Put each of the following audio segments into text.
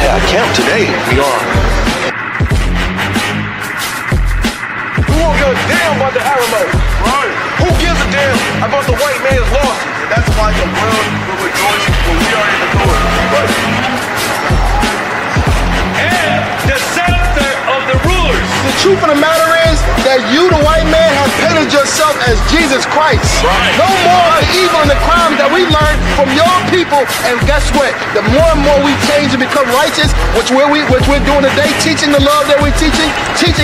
at camp today. We are. Who won't give a damn about the Alamo? Right. Who gives a damn about the white man's losses? That's why the world will rejoice when we are in the door. Right. And the scepter of the rulers. The truth of the matter is that you, the white man, have painted yourself as Jesus Christ. Right. No more of the evil and the crimes that we learned from your people. And guess what? The more and more we change and become righteous, which we're doing today, teaching the love that we're teaching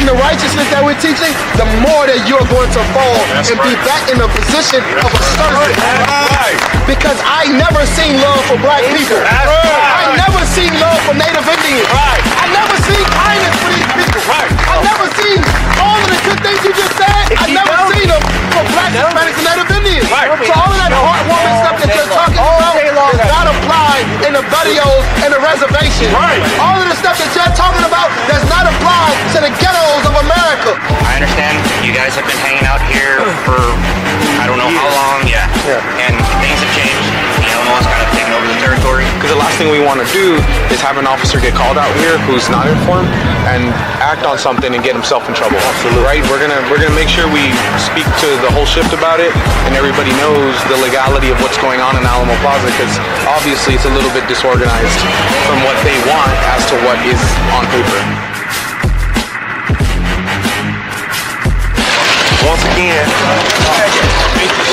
the righteousness that we're teaching, the more that you're going to fall be back in a position of a servant. Right. Because I never seen love for black people. I never seen love for Native Indians. Right. I never seen kindness for these people. Right. I never seen all of the good things you just said. I never seen them for black, Hispanics, and Native Indians. Right. So all of that heartwarming stuff that you're talking about does not apply in the barrios and the reservation. Right. All of the stuff that you're talking about does not apply to the ghettos of America. I understand you guys have been hanging out here for I don't know how long, and things have changed. The Alamos kind of taken over the territory. Because the last thing we want to do is have an officer get called out here who's not informed and act on something and get himself in trouble. Absolutely. Right? We're gonna make sure we speak to the whole shift about it and everybody knows the legality of what's going on in Alamo Plaza, because obviously it's a little bit disorganized from what they want as to what is on paper. Once again,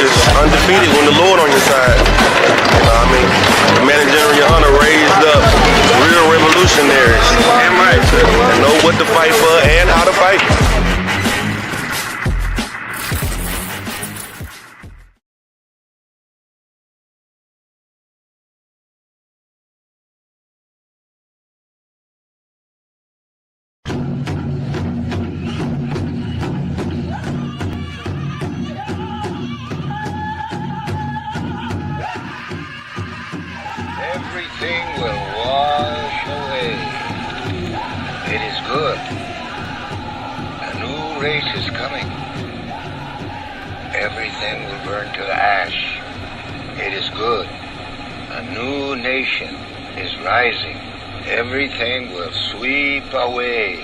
just undefeated when the Lord on your side. You know what I mean? The man in General Your Honor raised up real revolutionaries. Damn right. And know what to fight for and how to fight. Everything will wash away. It is good. A new race is coming. Everything will burn to ash. It is good. A new nation is rising. Everything will sweep away.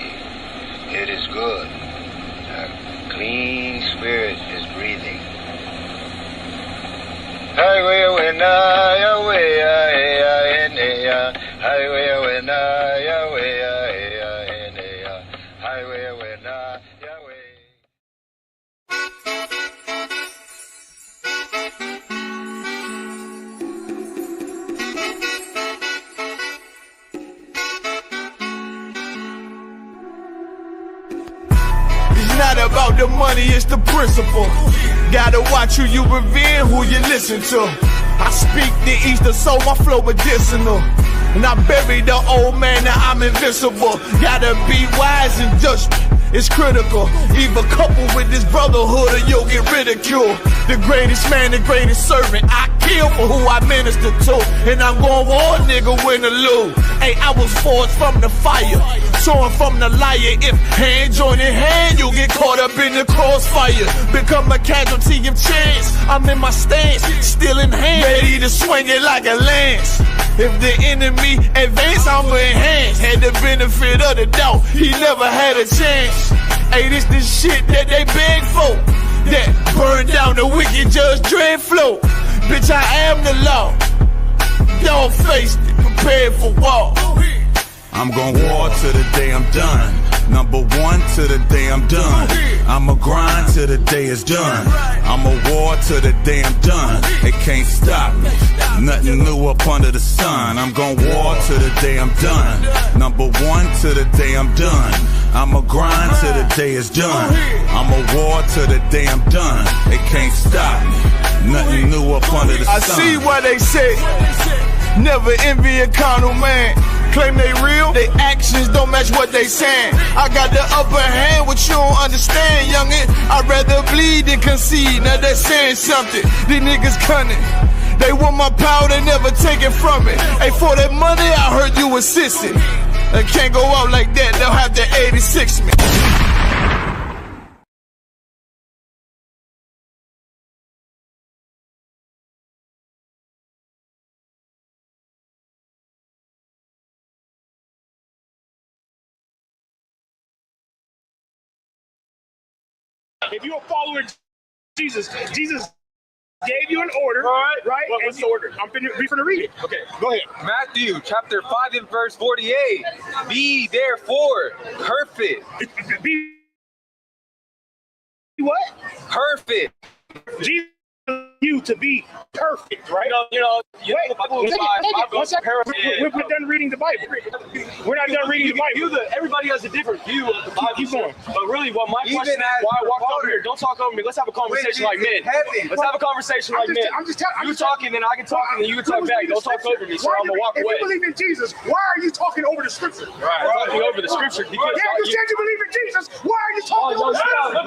It is good. A clean spirit is breathing. Highway when highway when highway when It's not about the money, it's the principle. Gotta watch who you revere, who you listen to. I speak the Eastern soul, my flow medicinal. And I buried the old man, now I'm invincible. Gotta be wise in judgment, it's critical. Either couple with this brotherhood or you'll get ridiculed. The greatest man, the greatest servant, I kill for who I minister to. And I'm going war, nigga, win or lose. Hey, I was forged from the fire, torn from the liar. If hand join in hand, you'll get caught up in the crossfire. Become a casualty of chance. I'm in my stance, still in hand, ready to swing it like a lance. If the enemy advance, I'ma enhance. Had the benefit of the doubt, he never had a chance. Hey, this the shit that they beg for, that burn down the wicked Judge Dredd flow. Bitch, I am the law. Y'all faced it, prepared for war. I'm gon' war till the day I'm done. Number one till the day I'm done. I'ma grind till the day is done. I'ma war till the day I'm done. They can't stop me. Nothing new up under the sun. I'm gon' war till the day I'm done. Number one till the day I'm done. I'ma grind till the day is done. I'ma war till the day I'm done. They can't stop me. Nothing new up under the sun. I see what they say. Never envy a carnal man. Claim they real, they actions don't match what they saying. I got the upper hand, what you don't understand, youngin'. I'd rather bleed than concede, now they saying something. These niggas cunning. They want my power, they never take it from me. Hey, for that money, I heard you assisting. They can't go out like that, they'll have to 86 me. If you're a follower of Jesus, Jesus gave you an order, right? What's the order? I'm finna read it. Okay. Go ahead. Matthew chapter 5 and verse 48. Be therefore perfect. Be what? Perfect. Jesus you to be perfect, right? You know, Wait, we're done reading the Bible. We're not done reading the Bible. Everybody has a different view of the Bible. Keep going. But really, what my question is, why I walked over here? Don't talk over me. Let's have a conversation like men. Let's have a conversation like men. I'm just telling you talking, then I can talk, and then you can talk back. Don't talk over me, so I'm gonna walk away. If you believe in Jesus, why are you talking over the scripture? Right, talking over the scripture because you said you believe in Jesus. Why are you talking over the scripture?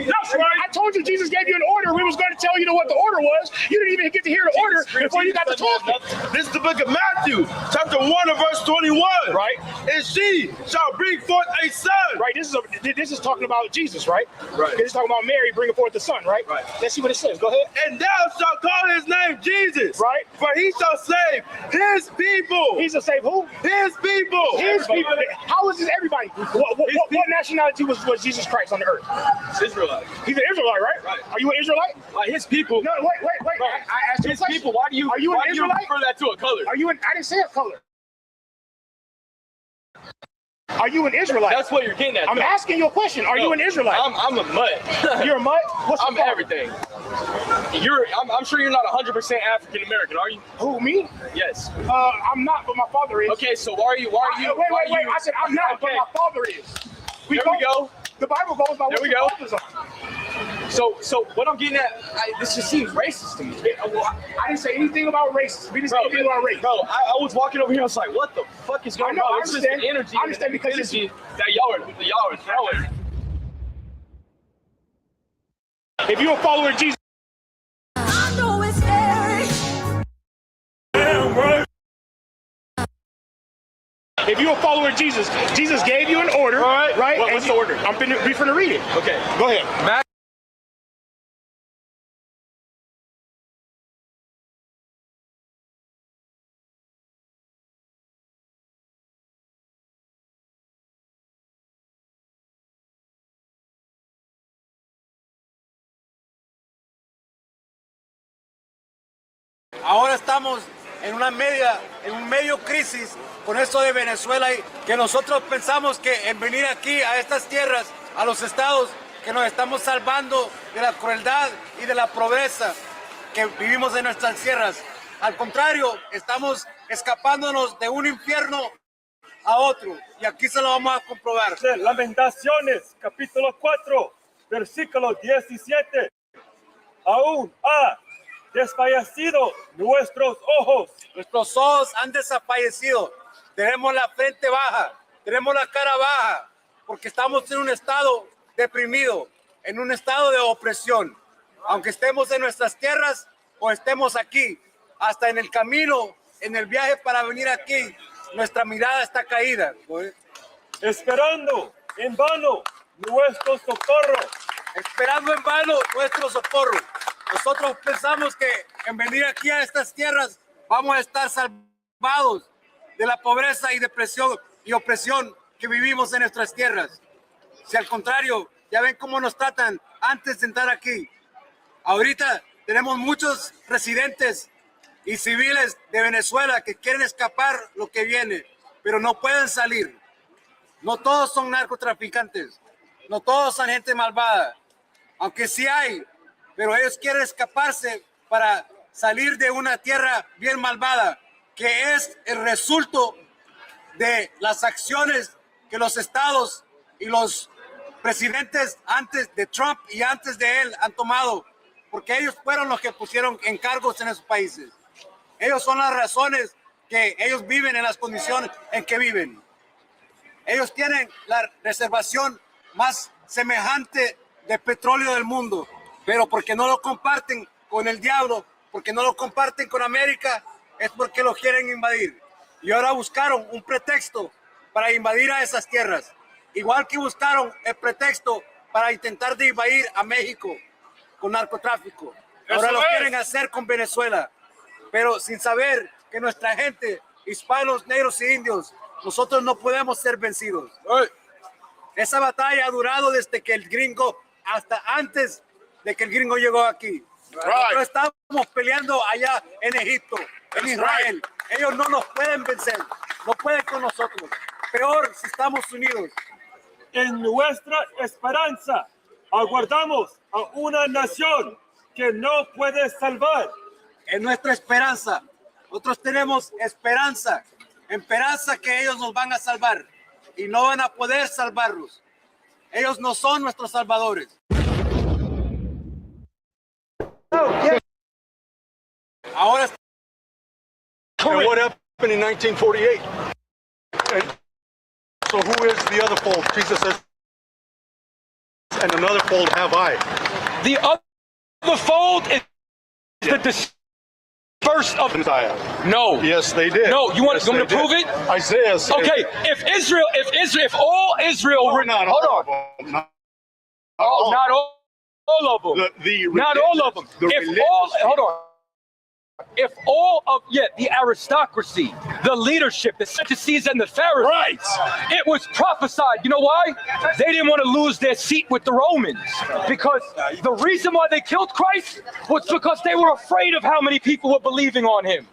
That's right. I told you Jesus gave you an order. We was going to tell you what the order was. You didn't even get to hear the order before you got to talking. This is the book of Matthew, chapter 1 and verse 21. Right. And she shall bring forth a son. Right. This is talking about Jesus, right? Right. This is talking about Mary bringing forth the son, right? Right. Let's see what it says. Go ahead. And thou shalt call his name Jesus. Right. For he shall save his people. He shall save who? His people. His people. How is this everybody? What nationality was Jesus Christ on the earth? Israelite. He's an Israelite, right? Right. Are you an Israelite? His people. No, wait. I asked you a His question. people. Why do you an Israelite? refer that to a color? I didn't say a color. Are you an Israelite? That's what you're getting at. I'm asking you a question. Are you an Israelite? I'm a mutt. You're a mutt? What's I'm everything. I'm sure you're not 100% African American, are you? Who, me? Yes. I'm not, but my father is. Okay, so why are you? Wait. I said I'm not, but my father is. There we go. The Bible goes by what There we the go. fathers are. So what I'm getting at, this just seems racist to me. I didn't say anything about race. We didn't say anything about race. Bro, I was walking over here, I was like, what the fuck is going on? I It's just understand. the energy. I understand because energy that y'all are throwing. If you're a follower of Jesus, I know it's scary. damn right. If you're a follower of Jesus, Jesus gave you an order, right? What's the order? I'm finna read it. Okay. Go ahead. Ahora estamos en un medio crisis con esto de Venezuela y que nosotros pensamos que en venir aquí a estas tierras, a los estados, que nos estamos salvando de la crueldad y de la pobreza que vivimos en nuestras tierras. Al contrario, estamos escapándonos de un infierno a otro y aquí se lo vamos a comprobar. Lamentaciones, capítulo 4, versículo 17. Aún ha desfallecido nuestros ojos. Nuestros ojos han desaparecido. Tenemos la frente baja, tenemos la cara baja, porque estamos en un estado deprimido, en un estado de opresión. Aunque estemos en nuestras tierras o estemos aquí, hasta en el camino, en el viaje para venir aquí, nuestra mirada está caída. Esperando en vano nuestro socorro. Esperando en vano nuestro socorro. Nosotros pensamos que en venir aquí a estas tierras vamos a estar salvados de la pobreza y depresión y opresión que vivimos en nuestras tierras. Si al contrario, ya ven cómo nos tratan antes de entrar aquí. Ahorita tenemos muchos residentes y civiles de Venezuela que quieren escapar lo que viene, pero no pueden salir. No todos son narcotraficantes, no todos son gente malvada, aunque sí hay, pero ellos quieren escaparse para salir de una tierra bien malvada, que es el resultado de las acciones que los estados y los presidentes antes de Trump y antes de él han tomado, porque ellos fueron los que pusieron encargos en esos países. Ellos son las razones que ellos viven en las condiciones en que viven. Ellos tienen la reservación más semejante de petróleo del mundo, pero porque no lo comparten con el diablo, porque no lo comparten con América, es porque lo quieren invadir. Y ahora buscaron un pretexto para invadir a esas tierras, igual que buscaron el pretexto para intentar de invadir a México con narcotráfico. Ahora lo quieren hacer con Venezuela, pero sin saber que nuestra gente, hispanos, negros y indios, nosotros no podemos ser vencidos. Esa batalla ha durado desde que el gringo, hasta antes de que el gringo llegó aquí. Nosotros estamos peleando allá en Egipto, en Israel. Ellos no nos pueden vencer, no pueden con nosotros. Peor si estamos unidos. En nuestra esperanza aguardamos a una nación que no puede salvar. En nuestra esperanza, nosotros tenemos esperanza que ellos nos van a salvar y no van a poder salvarlos. Ellos no son nuestros salvadores. Ahora. And what happened in 1948? And so who is the other fold? Jesus says, and another fold have I. The other fold is the dispersed of Messiah. No. Yes, they did. No, you want Yes, me to they prove did. it? Isaiah said. Okay, if all Israel were not hold all on. of them. Not all of them. Not all of them. If all of the aristocracy, the leadership, the Sadducees and the Pharisees, it was prophesied. You know why? They didn't want to lose their seat with the Romans, because the reason why they killed Christ was because they were afraid of how many people were believing on him.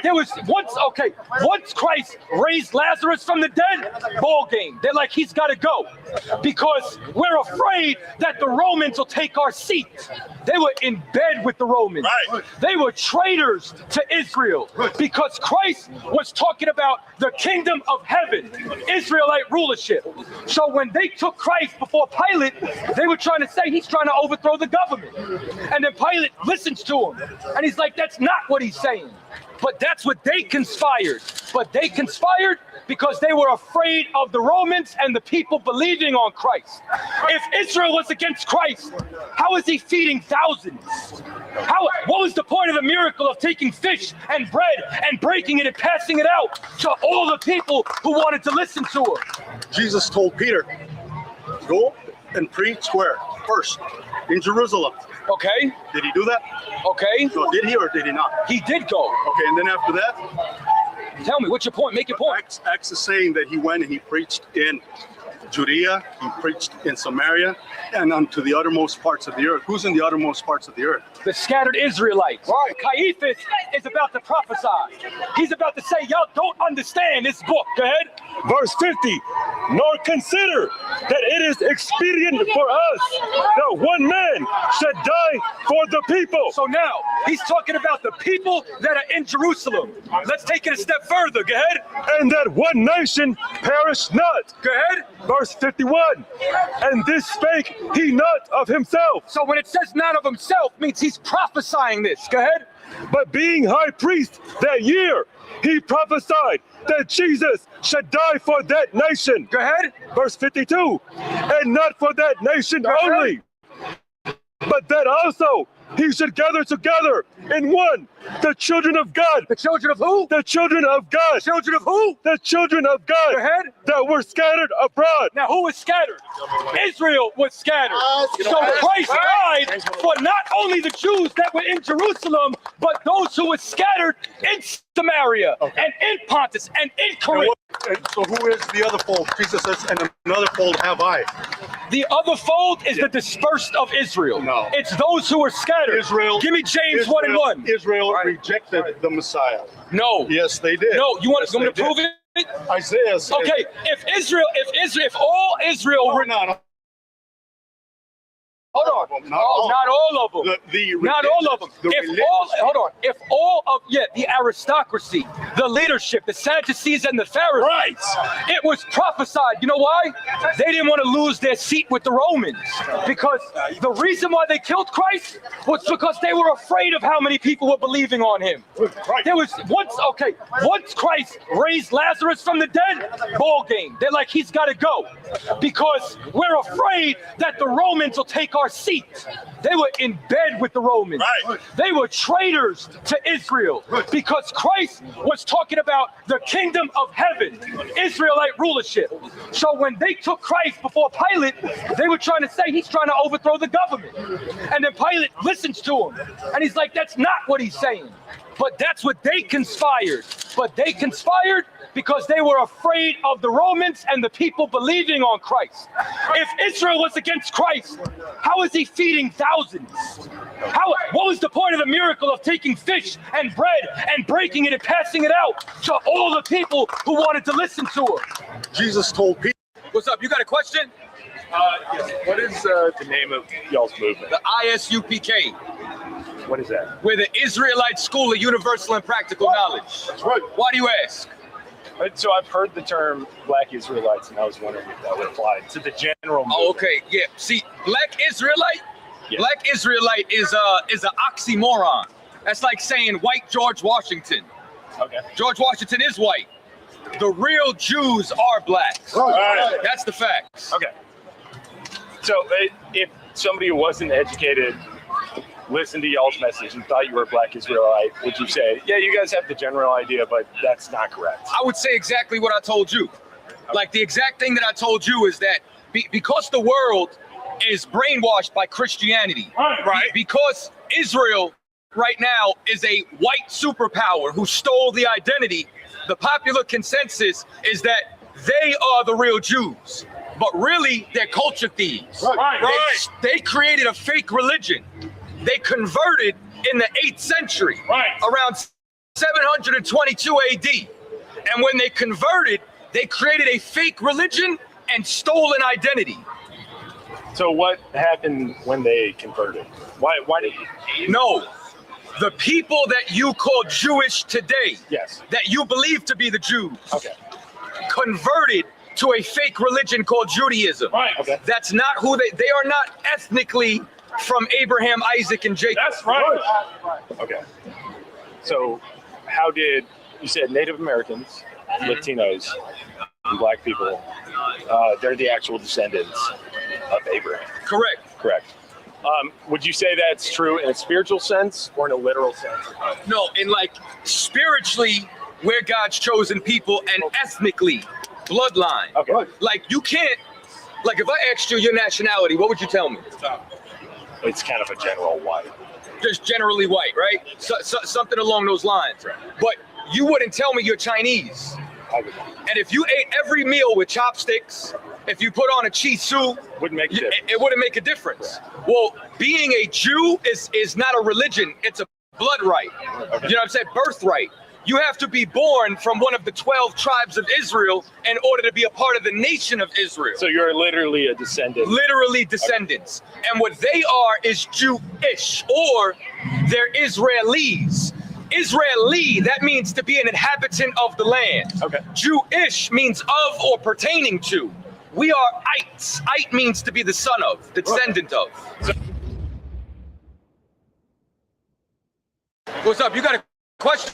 There was once Christ raised Lazarus from the dead, ball game. They're like, he's got to go, because we're afraid that the Romans will take our seat. They were in bed with the Romans. They were traitors to Israel, because Christ was talking about the kingdom of heaven, Israelite rulership. So when they took Christ before Pilate, they were trying to say he's trying to overthrow the government. And then Pilate listens to him, and he's like, that's not what he's saying. But that's what they conspired. But they conspired because they were afraid of the Romans and the people believing on Christ. If Israel was against Christ, how is he feeding thousands? What was the point of the miracle of taking fish and bread and breaking it and passing it out to all the people who wanted to listen to him? Jesus told Peter, go and preach where? First, in Jerusalem. Okay. Did he do that? Okay. So did he or did he not? He did go. Okay, and then after that? Tell me, what's your point? Make your point. Acts is saying that he went and he preached in Judea, he preached in Samaria, and unto the uttermost parts of the earth. Who's in the uttermost parts of the earth? The scattered Israelites. Right. Caiaphas is about to prophesy. He's about to say, y'all don't understand this book. Go ahead. Verse 50, nor consider that it is expedient for us that one man should die for the people. So now, he's talking about the people that are in Jerusalem. Let's take it a step further. Go ahead. And that one nation perish not. Go ahead. Verse 51, and this spake he not of himself. So when it says not of himself, means he's prophesying this. Go ahead. But being high priest that year, he prophesied that Jesus should die for that nation. Go ahead. Verse 52, and not for that nation only, but that also he should gather together in one the children of God. The children of who? The children of God. Children of who? The children of God. Go ahead. That were scattered abroad. Now who was scattered? Israel was scattered. So Christ died for not only the Jews that were in Jerusalem, but those who were scattered in Samaria and in Pontus and in Corinth. And so who is the other fold? Jesus says, and another fold have I. The other fold is the dispersed of Israel. No. It's those who are scattered. Israel. Give me James 1 and 1. Israel rejected the Messiah. No. Yes, they did. No, you want yes, me to prove it? Isaiah said. Okay, if all Israel were not. Hold on. Not all of them. Not all of them. If all of the aristocracy, the leadership, the Sadducees and the Pharisees, it was prophesied. You know why? They didn't want to lose their seat with the Romans, because the reason why they killed Christ was because they were afraid of how many people were believing on him. There was once Christ raised Lazarus from the dead, ball game. They're like, he's got to go, because we're afraid that the Romans will take our seat. They were in bed with the Romans. They were traitors to Israel, because Christ was talking about the kingdom of heaven, Israelite rulership. So when they took Christ before Pilate, they were trying to say he's trying to overthrow the government. And then Pilate listens to him, and he's like, that's not what he's saying. But that's what they conspired. But they conspired because they were afraid of the Romans and the people believing on Christ. If Israel was against Christ, how is he feeding thousands? What was the point of the miracle of taking fish and bread and breaking it and passing it out to all the people who wanted to listen to him? Jesus told people. What's up? You got a question? Yes. What is the name of y'all's movement? The ISUPK. What is that? We're the Israelite School of Universal and Practical Knowledge. That's right. Why do you ask? So I've heard the term Black Israelites, and I was wondering if that would apply to the general movement. Oh, okay. Yeah. See, Black Israelite. Yeah. Black Israelite is an oxymoron. That's like saying white George Washington. Okay. George Washington is white. The real Jews are blacks. Right. That's the facts. Okay. So if somebody who wasn't educated listened to y'all's message and thought you were a Black Israelite, would you say, yeah, you guys have the general idea, but that's not correct? I would say exactly what I told you. Like the exact thing that I told you is that because the world is brainwashed by Christianity, right? Because Israel right now is a white superpower who stole the identity, the popular consensus is that they are the real Jews. But really, they're culture thieves. They created a fake religion. They converted in the 8th century, around 722 AD. And when they converted, they created a fake religion and stole an identity. So what happened when they converted? Why did you? No, the people that you call Jewish today, yes, that you believe to be the Jews, okay, converted to a fake religion called Judaism. Okay. That's not who they are not ethnically from Abraham, Isaac, and Jacob. That's right. Okay. So how did, you said Native Americans, Latinos, and Black people, they're the actual descendants of Abraham. Correct. Would you say that's true in a spiritual sense or in a literal sense? No, in like spiritually, we're God's chosen people, and ethnically, bloodline. Okay. Like you can't, like if I asked you your nationality, what would you tell me? It's kind of a general white. Just generally white, right? Something along those lines. But you wouldn't tell me you're Chinese. And if you ate every meal with chopsticks, if you put on a chisu, wouldn't make a difference. It wouldn't make a difference. Well, being a Jew is not a religion, it's a blood right. You know what I'm saying? Birthright. You have to be born from one of the 12 tribes of Israel in order to be a part of the nation of Israel. So you're literally a descendant. Literally descendants. Okay. And what they are is Jewish, or they're Israelis. Israeli, that means to be an inhabitant of the land. Okay. Jewish means of or pertaining to. We are ites. Ite means to be the son of, the descendant of. What's up? You got a question?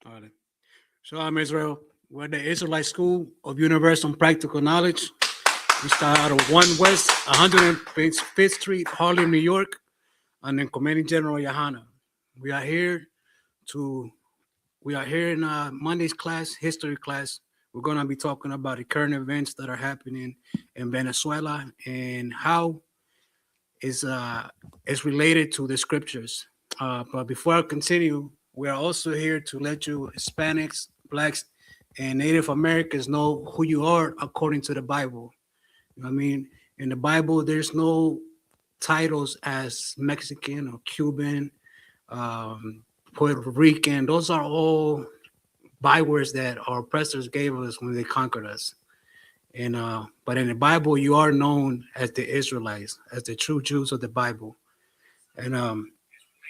All right. So I'm Israel. We're the Israelite School of Universal and Practical Knowledge. We start out of 1 West 105th Street, Harlem, New York, and then Commanding General Johanna. We are here in Monday's class, history class. We're going to be talking about the current events that are happening in Venezuela and how is related to the scriptures. But before I continue, we are also here to let you Hispanics, Blacks, and Native Americans know who you are according to the Bible. You know what I mean? In the Bible, there's no titles as Mexican or Cuban, Puerto Rican. Those are all bywords that our oppressors gave us when they conquered us. And but in the Bible, you are known as the Israelites, as the true Jews of the Bible. And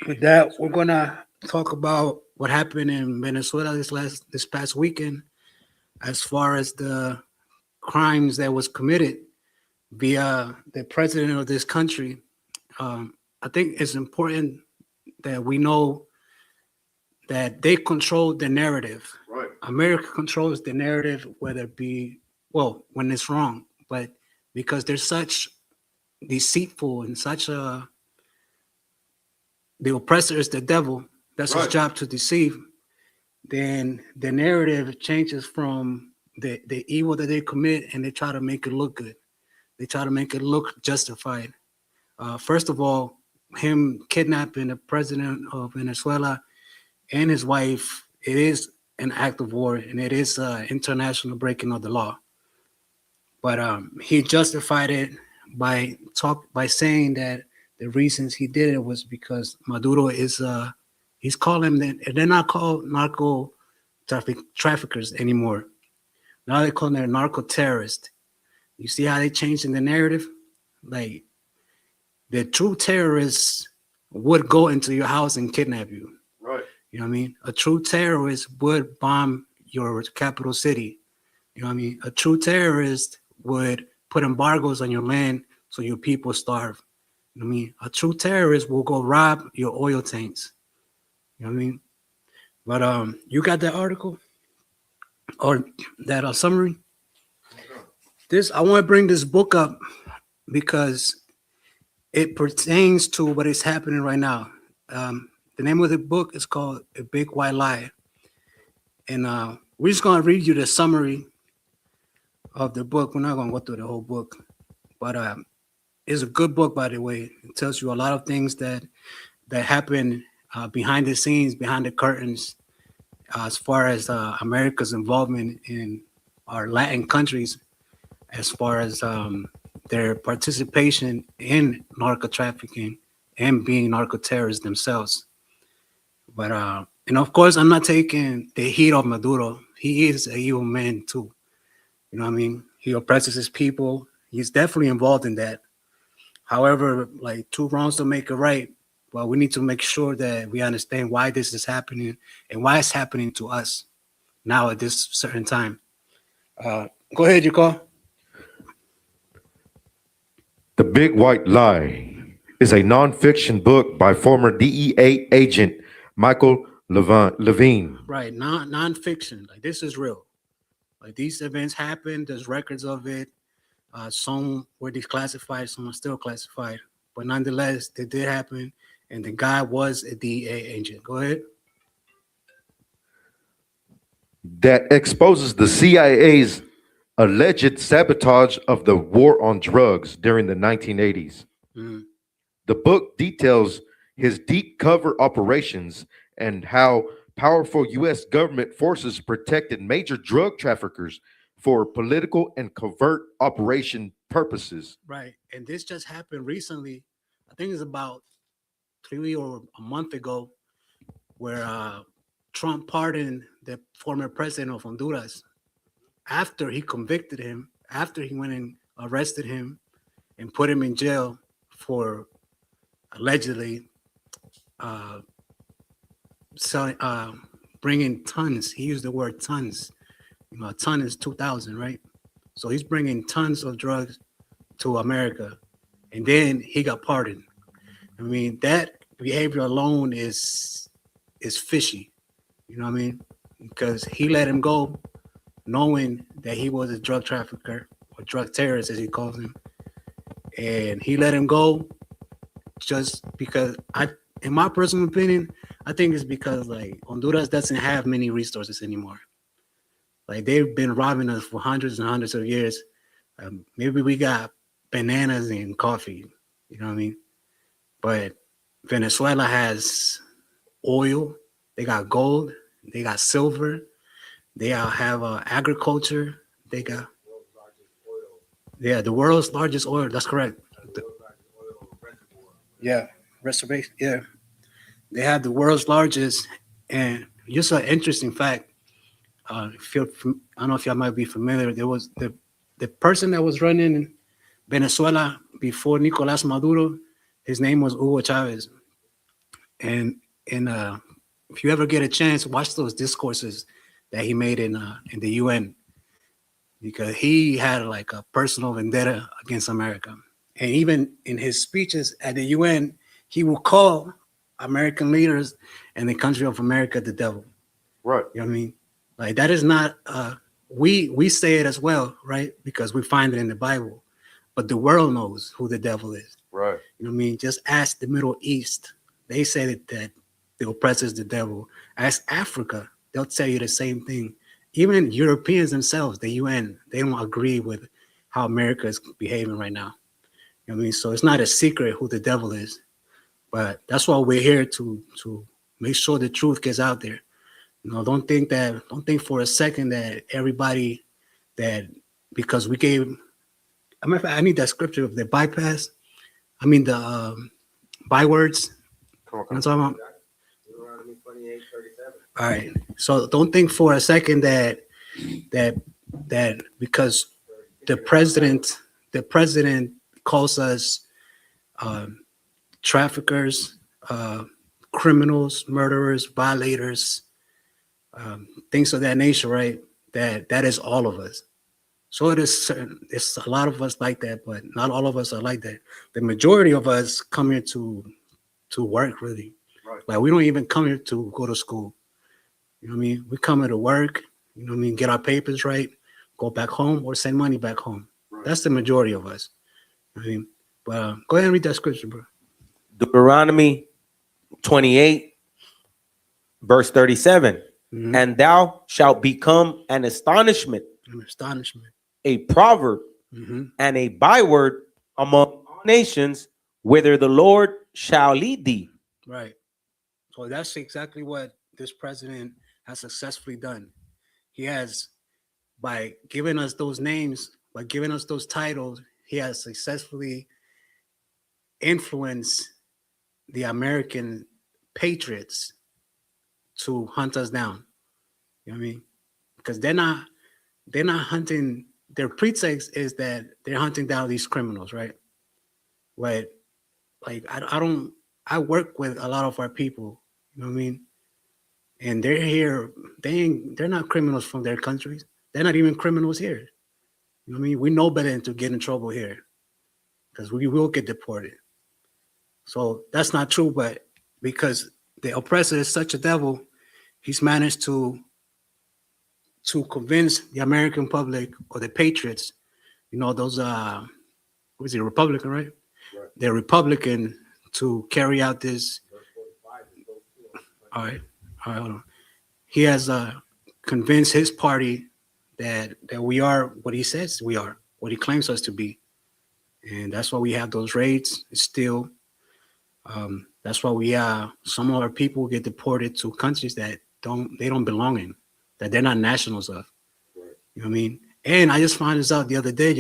with that, we're gonna talk about what happened in Venezuela this past weekend, as far as the crimes that was committed via the president of this country. I think it's important that we know that they control the narrative. Right. America controls the narrative, whether it be, well, when it's wrong, but because they're such deceitful and such the oppressor is the devil, that's his job to deceive, then the narrative changes from the evil that they commit and they try to make it look good. They try to make it look justified. First of all, him kidnapping the president of Venezuela and his wife, it is an act of war, and it is international breaking of the law. But he justified it by saying that the reasons he did it was because Maduro is he's calling them, they're not called narco traffickers anymore. Now they call them narco terrorists. You see how they changed in the narrative? Like, the true terrorists would go into your house and kidnap you. Right. You know what I mean? A true terrorist would bomb your capital city. You know what I mean? A true terrorist would put embargoes on your land so your people starve. You know what I mean? A true terrorist will go rob your oil tanks. You know what I mean? But you got that article or that summary? I want to bring this book up because it pertains to what is happening right now. The name of the book is called A Big White Lie. And we're just going to read you the summary of the book. We're not going to go through the whole book. But it's a good book, by the way. It tells you a lot of things that happen behind the scenes, behind the curtains, as far as America's involvement in our Latin countries, as far as their participation in narco trafficking and being narco terrorists themselves. But and of course, I'm not taking the heat of Maduro. He is an evil man too. You know what I mean? He oppresses his people. He's definitely involved in that. However, like, two wrongs don't make a right. Well, we need to make sure that we understand why this is happening and why it's happening to us now at this certain time. Go ahead, you call. The Big White Lie is a nonfiction book by former DEA agent Michael Levine. Right, nonfiction. Like, this is real. Like, these events happened. There's records of it. Some were declassified, some are still classified. But nonetheless, they did happen, and the guy was a DEA agent. Go ahead. That exposes the CIA's alleged sabotage of the war on drugs during the 1980s. Mm. The book details his deep cover operations and how powerful U.S. government forces protected major drug traffickers for political and covert operation purposes. Right, and this just happened recently. I think it's about 3 or a month ago, where Trump pardoned the former president of Honduras after he convicted him, after he went and arrested him and put him in jail for allegedly bringing tons. He used the word tons. You know, a ton is 2,000, right? So he's bringing tons of drugs to America, and then he got pardoned. I mean, that behavior alone is fishy. You know what I mean? Because he let him go knowing that he was a drug trafficker or drug terrorist, as he calls him. And he let him go just because, in my personal opinion, I think it's because, like, Honduras doesn't have many resources anymore. Like, they've been robbing us for hundreds and hundreds of years. Maybe we got bananas and coffee, you know what I mean? But Venezuela has oil, they got gold, they got silver, they have agriculture, they got, the world's largest oil, that's correct. Reservation, yeah. They have the world's largest, and just an interesting fact, I don't know if y'all might be familiar, there was the person that was running Venezuela before Nicolas Maduro, his name was Hugo Chavez. And if you ever get a chance, watch those discourses that he made in the UN, because he had like a personal vendetta against America. And even in his speeches at the UN, he will call American leaders and the country of America the devil. Right. You know what I mean? Like, that is not, we say it as well, right? Because we find it in the Bible. But the world knows who the devil is. Right. You know what I mean? Just ask the Middle East. They say that the oppressor is the devil. Ask Africa. They'll tell you the same thing. Even Europeans themselves, the UN, they don't agree with how America is behaving right now. You know what I mean? So it's not a secret who the devil is, but that's why we're here to make sure the truth gets out there. You know, don't think for a second that everybody that because we gave. I need that scripture of the bypass. I mean the bywords. You know what I'm talking about? All right. So don't think for a second that because the president calls us traffickers, criminals, murderers, violators, things of that nature, right? That is all of us. So it's a lot of us like that, but not all of us are like that. The majority of us come here to work, really. Right. Like we don't even come here to go to school. You know what I mean? We come here to work, you know what I mean, get our papers right, go back home or send money back home. Right. That's the majority of us. You know what I mean? But go ahead and read that scripture, bro. Deuteronomy 28, verse 37. Mm-hmm. And thou shalt become an astonishment, a proverb, mm-hmm. and a byword among all nations, whither the Lord shall lead thee. Right. So that's exactly what this president has successfully done. He has, by giving us those names, by giving us those titles, he has successfully influenced the American patriots to hunt us down. You know what I mean? Because they're not hunting. Their pretext is that they're hunting down these criminals, right? But like I work with a lot of our people, you know what I mean? And they're here, they're not criminals from their countries. They're not even criminals here. You know what I mean? We know better than to get in trouble here because we will get deported. So that's not true, but because the oppressor is such a devil, he's managed to convince the American public or the patriots, you know, those what is he, Republican, right? They're Republican to carry out this. All right, hold on. He has convinced his party that we are what he says we are, what he claims us to be, and that's why we have those raids. It's still, that's why we some of our people get deported to countries that they don't belong in, that they're not nationals of. You know what I mean? And I just found this out the other day,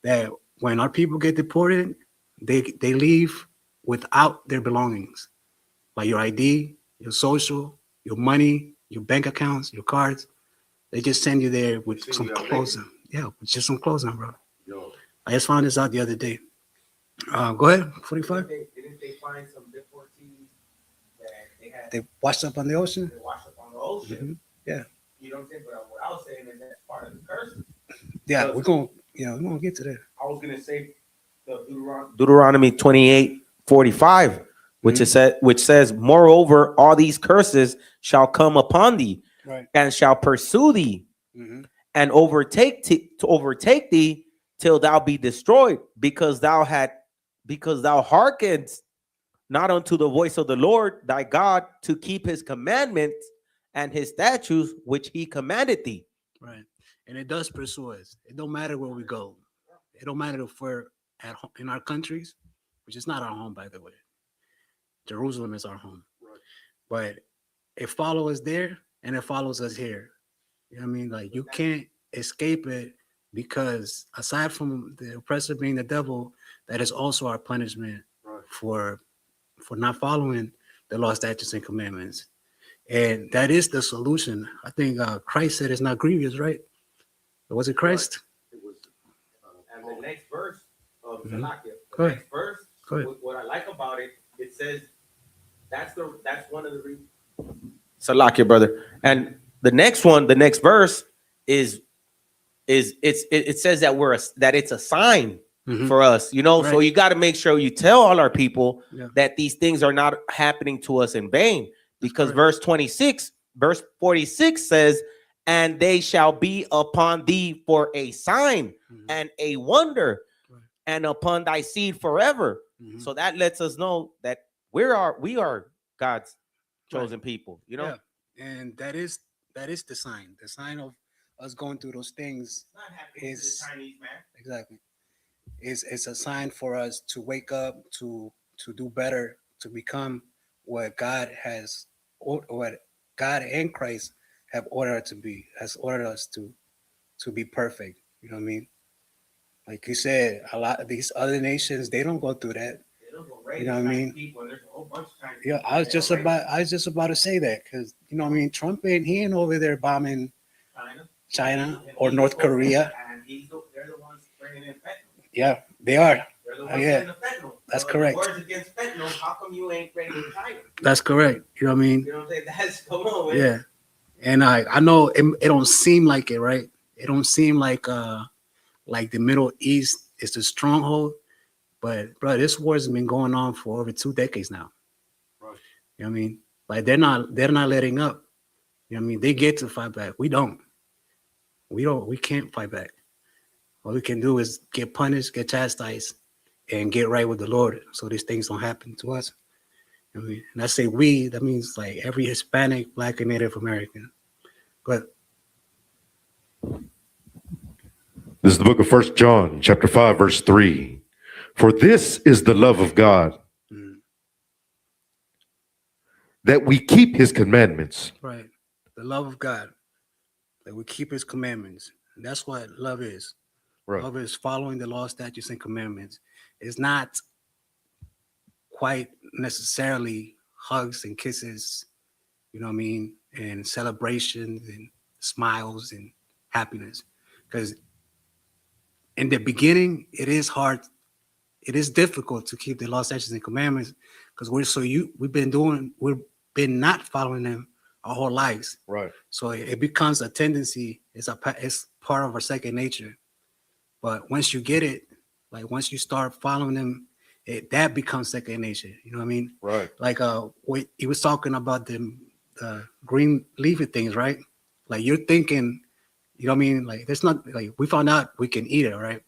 that when our people get deported, they leave without their belongings, like your ID, your social, your money, your bank accounts, your cards. They just send you there with some clothes on. Yeah, with just some clothes on, bro. Yo. I just found this out the other day. Go ahead, 45. Didn't they find some deportees that they washed up on the ocean? They washed up on the ocean. Mm-hmm. Yeah. You know what I'm saying? But what I was saying is that's part of the curse. Yeah, we're gonna get to that. I was gonna say the Deuteronomy 28:45, which says, moreover, all these curses shall come upon thee, right, and shall pursue thee, mm-hmm, and overtake thee till thou be destroyed, because thou hearkened not unto the voice of the Lord thy God to keep his commandments and his statutes which he commanded thee. Right. And it does pursue us. It don't matter where we go. It don't matter if we're at home in our countries, which is not our home, by the way. Jerusalem is our home. Right. But it follows us there and it follows us here. You know what I mean? Like, you can't escape it, because aside from the oppressor being the devil, that is also our punishment, right, for not following the law, statutes, and commandments. And that is the solution. I think Christ said it's not grievous, right? Was it Christ? It was, and the next verse of Salakia. The next verse, what I like about it, it says that's one of the reasons. Salakia, brother. And the next verse is it says that it's a sign, mm-hmm, for us, you know. Right. So you got to make sure you tell all our people, yeah, that these things are not happening to us in vain, because verse 46 says, and they shall be upon thee for a sign, mm-hmm, and a wonder, right, and upon thy seed forever. Mm-hmm. So that lets us know that we are God's chosen, right, people, you know. Yeah. And that is the sign us going through those things is Chinese man. exactly it's a sign for us to wake up, to do better, to become what God has, what God and Christ have ordered to be, has ordered us to be perfect. You know what I mean? Like you said, a lot of these other nations, they don't go through that. You know what I mean? Yeah, I was just about to say that because you know what I mean. Trump ain't over there bombing China or North Korea. And they're the ones bringing in fentanyl. Yeah, they are. They're the ones Yeah, bringing the fentanyl. that's So correct. The wars against fentanyl. How come you ain't bringing China? That's correct. You know what I mean? You know what I'm saying? That's come on, man. Yeah, and I know it don't seem like it, right? It don't seem like the Middle East is the stronghold, but bro, this war has been going on for over 2 decades now. Right. You know what I mean? Like they're not letting up. You know what I mean? They get to fight back. We don't. We can't fight back. All we can do is get punished, get chastised, and get right with the Lord so these things don't happen to us. You know what I mean? And I say we, that means like every Hispanic, Black, and Native American. But This is the book of 1 John, chapter 5, verse 3. For this is the love of God, that we keep his commandments. right, the love of God, that we keep his commandments. And that's what love is. Right. Love is following the law, statutes, and commandments. It's not quite necessarily hugs and kisses, you know what I mean, and celebrations and smiles and happiness. Because in the beginning, it is hard. It is difficult to keep the law, statutes, and commandments because we've been not following them our whole lives. Right. So it becomes a tendency. It's part of our second nature. But once you get it, like once you start following them, that becomes second nature. You know what I mean? Right. Like he was talking about the green leafy things, right? Like you're thinking, you know what I mean? Like there's not like we found out we can eat it, right?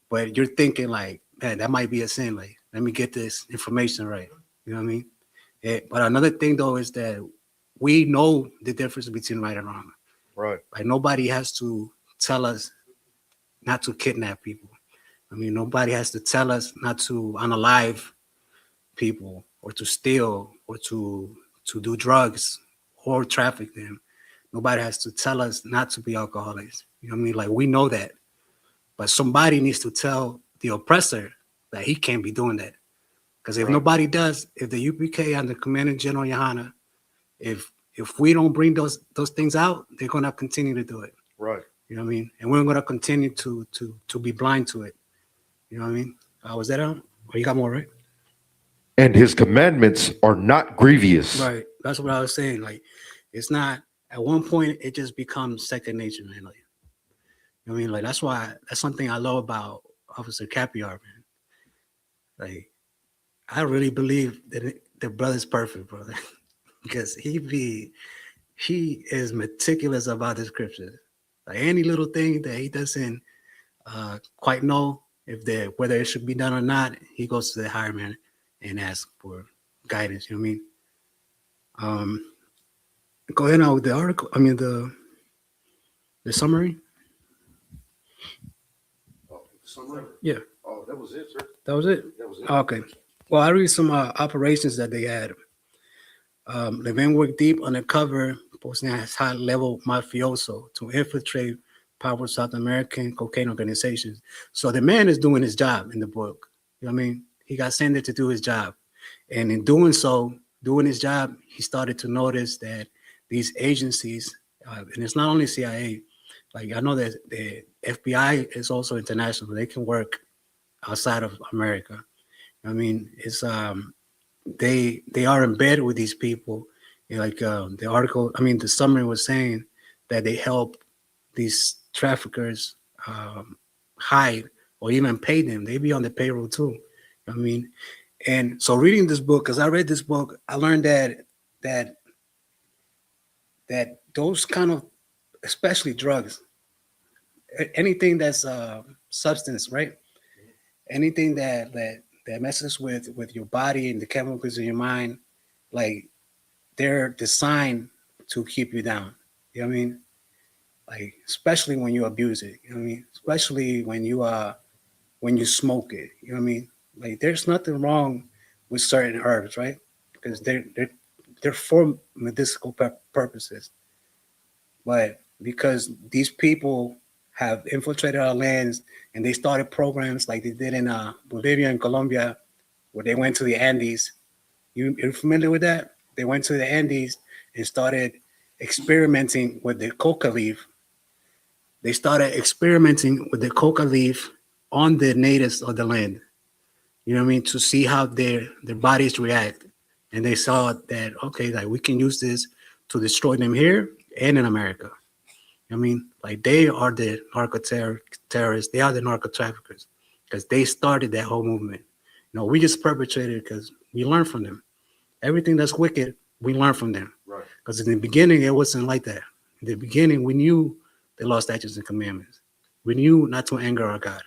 But you're thinking like, man, that might be a sin. Like, let me get this information right. You know what I mean? But another thing though is that we know the difference between right and wrong. Right. Like nobody has to tell us not to kidnap people. I mean, nobody has to tell us not to unalive people or to steal or to do drugs or traffic them. Nobody has to tell us not to be alcoholics. You know what I mean? Like we know that. But somebody needs to tell the oppressor that he can't be doing that. Because if nobody does, if the UPK and the Commander General Yohana, if we don't bring those things out, they're gonna continue to do it. Right. You know what I mean? And we're gonna continue to be blind to it. You know what I mean? Was that out? Oh, you got more, right? And his commandments are not grievous. Right. That's what I was saying. Like, it's not. At one point, it just becomes second nature, man. Like, you know what I mean? Like that's something I love about Officer Capiar, man. Like, I really believe that the brother's perfect, brother, because he is meticulous about the scriptures. Like any little thing that he doesn't quite know whether it should be done or not, he goes to the higher man and asks for guidance. You know what I mean? Go ahead now with the article. I mean the summary. Summary? Yeah. Oh, that was it, sir. That was it? That was it. Okay. Well, I read some operations that they had. The men worked deep undercover, posting as high-level mafioso to infiltrate powerful South American cocaine organizations. So the man is doing his job in the book. You know what I mean? He got sent there to do his job. And in doing so, doing his job, he started to notice that these agencies, and it's not only CIA, like I know that the FBI is also international. They can work outside of America. I mean, it's they are in bed with these people. You know, like the article, I mean, the summary was saying that they help these traffickers hide or even pay them. They be on the payroll too. I mean, and so reading this book, because I read this book, I learned that those kind of, especially drugs, anything that's substance, right? Anything that messes with your body and the chemicals in your mind, like they're designed to keep you down. You know what I mean? like especially when you abuse it. You know what I mean? Especially when you smoke it. You know what I mean? Like there's nothing wrong with certain herbs, right? Because they're for medicinal purposes. But because these people have infiltrated our lands and they started programs like they did in Bolivia and Colombia, where they went to the Andes. You're familiar with that? They went to the Andes and started experimenting with the coca leaf. They started experimenting with the coca leaf on the natives of the land. You know what I mean? To see how their bodies react. And they saw that, okay, like we can use this to destroy them here and in America. I mean, like they are the terrorists, they are the narco traffickers because they started that whole movement. You know, we just perpetrated because we learned from them. Everything that's wicked, we learn from them. Right. Because in the beginning, it wasn't like that. In the beginning, we knew the law, statutes, and commandments. We knew not to anger our God.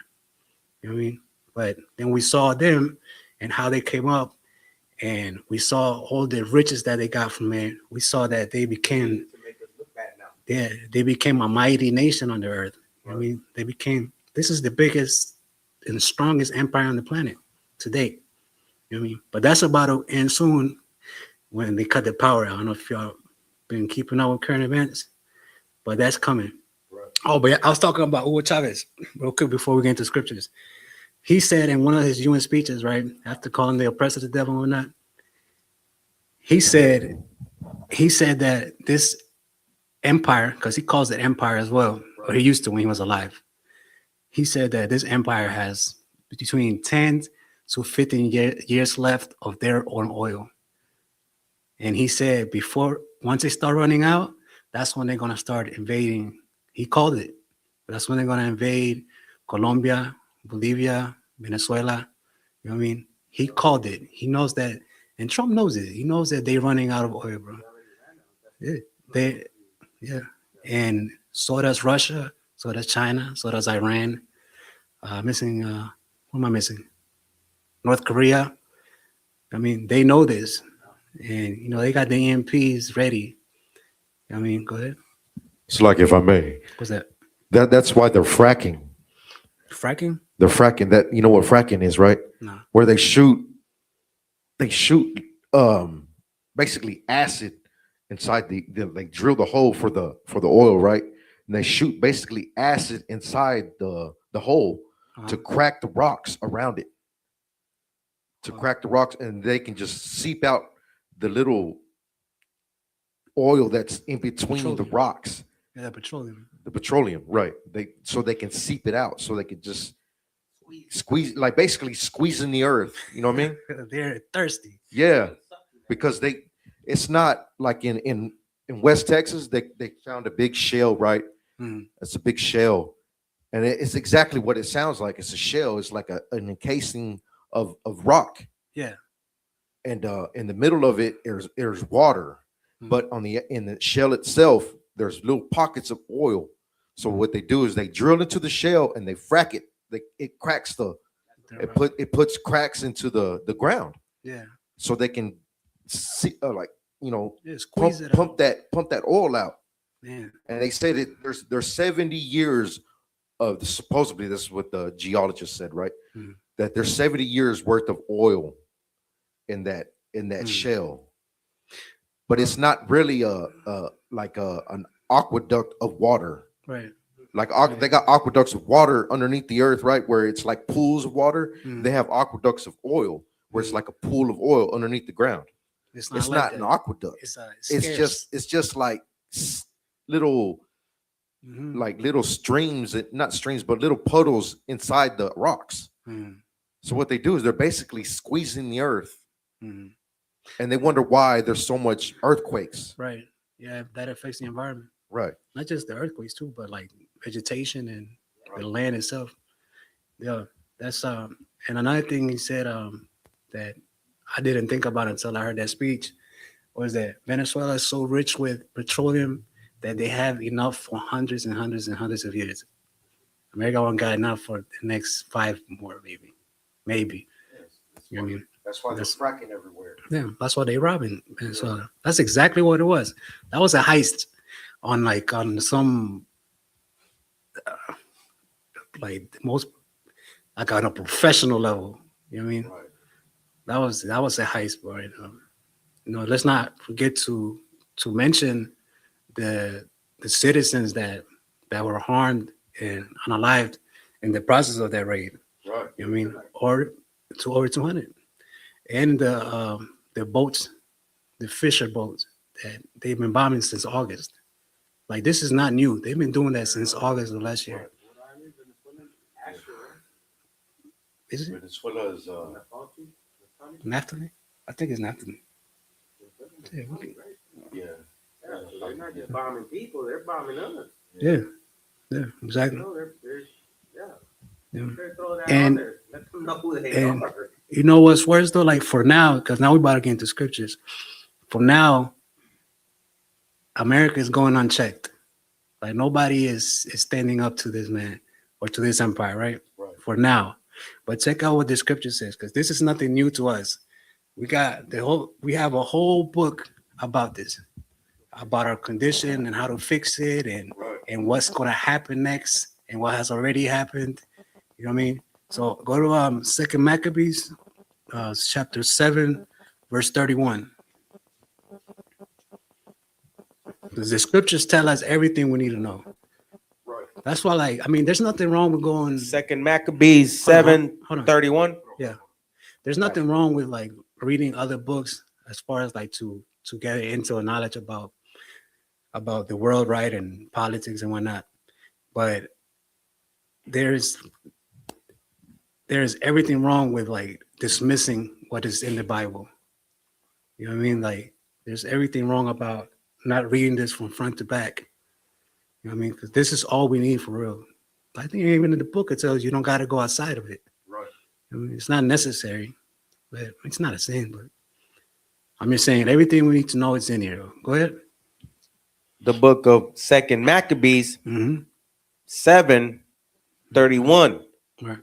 You know what I mean? But then we saw them and how they came up, and we saw all the riches that they got from it. We saw that they became they became a mighty nation on the earth. You know what I mean? They became, this is the biggest and strongest empire on the planet to date. You know what I mean? But that's about to end soon when they cut the power out. I don't know if y'all been keeping up with current events, but that's coming. Right. Oh, but I was talking about Hugo Chavez real quick before we get into scriptures. He said in one of his UN speeches, right, after calling the oppressor the devil and whatnot, he said that this empire, because he calls it empire as well, or he used to when he was alive. He said that this empire has between 10 to 15 years left of their own oil. And he said once they start running out, that's when they're going to start invading. He called it. That's when they're going to invade Colombia, Bolivia, Venezuela. You know what I mean? He called it. He knows that. And Trump knows it. He knows that they're running out of oil, bro. Yeah. And so does Russia, so does China, so does Iran. Who am I missing? North Korea. I mean, they know this. And, you know, they got the EMPs ready. I mean, go ahead. It's like, if I may. What's that? That's why they're fracking. Fracking? They're fracking. That, you know what fracking is, right? No. Where they shoot basically acid inside they drill the hole for the oil, right? And they shoot basically acid inside the hole to crack the rocks around it. To crack the rocks, and they can just seep out the little oil that's in between the rocks. Yeah, petroleum. The petroleum, right? So they can seep it out, so they can just squeeze, like basically squeezing the earth. You know what I mean? They're thirsty. Yeah, because it's not like in West Texas, they found a big shell, right? It's a big shell, and it's exactly what it sounds like. It's a shell. It's like an encasing of rock. Yeah. And in the middle of it, there's water, but in the shell itself, there's little pockets of oil. So what they do is they drill into the shell and they frack it. It cracks it puts cracks into the ground. Yeah. So they can see, pump that oil out. Man. And they say that there's 70 years of, supposedly this is what the geologist said, right? That there's 70 years worth of oil in that shell, but it's not really an aqueduct of water, right? Like they got aqueducts of water underneath the earth, right, where it's like pools of water. They have aqueducts of oil where it's like a pool of oil underneath the ground. It's not an aqueduct. It's just like little like little streams, not streams, but little puddles inside the rocks. So what they do is they're basically squeezing the earth, and they wonder why there's so much earthquakes. Right. Yeah, that affects the environment. Right. Not just the earthquakes too, but like vegetation and the land itself. Yeah, that's and another thing he said that I didn't think about until I heard that speech was that Venezuela is so rich with petroleum that they have enough for hundreds and hundreds and hundreds of years. America won't got enough for the next 5 more, maybe. You know what I mean? That's why they're fracking everywhere. Yeah, that's why they robbing Venezuela. That's exactly what it was. That was a heist on some like the most, like on a professional level. You know what I mean? That was a heist, bro. Let's not forget to mention the citizens that were harmed and unalived in the process of that raid. Right. You know what I mean? Or to over 200. And the boats, the fisher boats that they've been bombing since August. Like, this is not new. They've been doing that since August of last year. Is it? Venezuela is Naphtali? I think it's Naphtali. yeah. They're not just bombing people, they're bombing us. Yeah, exactly. Yeah. Throw that And- on there. Let them know who they And are. you know what's worse though? Like, for now, because now we're about to get into scriptures. For now, America is going unchecked. Like, nobody is standing up to this man or to this empire, right? For now. But check out what the scripture says, because this is nothing new to us. We have a whole book about this, about our condition and how to fix it, and what's going to happen next and what has already happened. You know what I mean? So go to 2 Maccabees, chapter 7, verse 31. Because the scriptures tell us everything we need to know. That's why, like, I mean, there's nothing wrong with going. 2 Maccabees 7:31. Yeah, there's nothing wrong with like reading other books as far as like to get into a knowledge about the world, right, and politics and whatnot. But there's everything wrong with like dismissing what is in the Bible. You know what I mean? Like, there's everything wrong about not reading this from front to back. You know what I mean? Because this is all we need for real. I think even in the book it tells you don't got to go outside of it. Right. I mean, it's not necessary, but it's not a sin. But I'm just saying everything we need to know is in here. Go ahead. The book of 2 Maccabees 7:31. Right.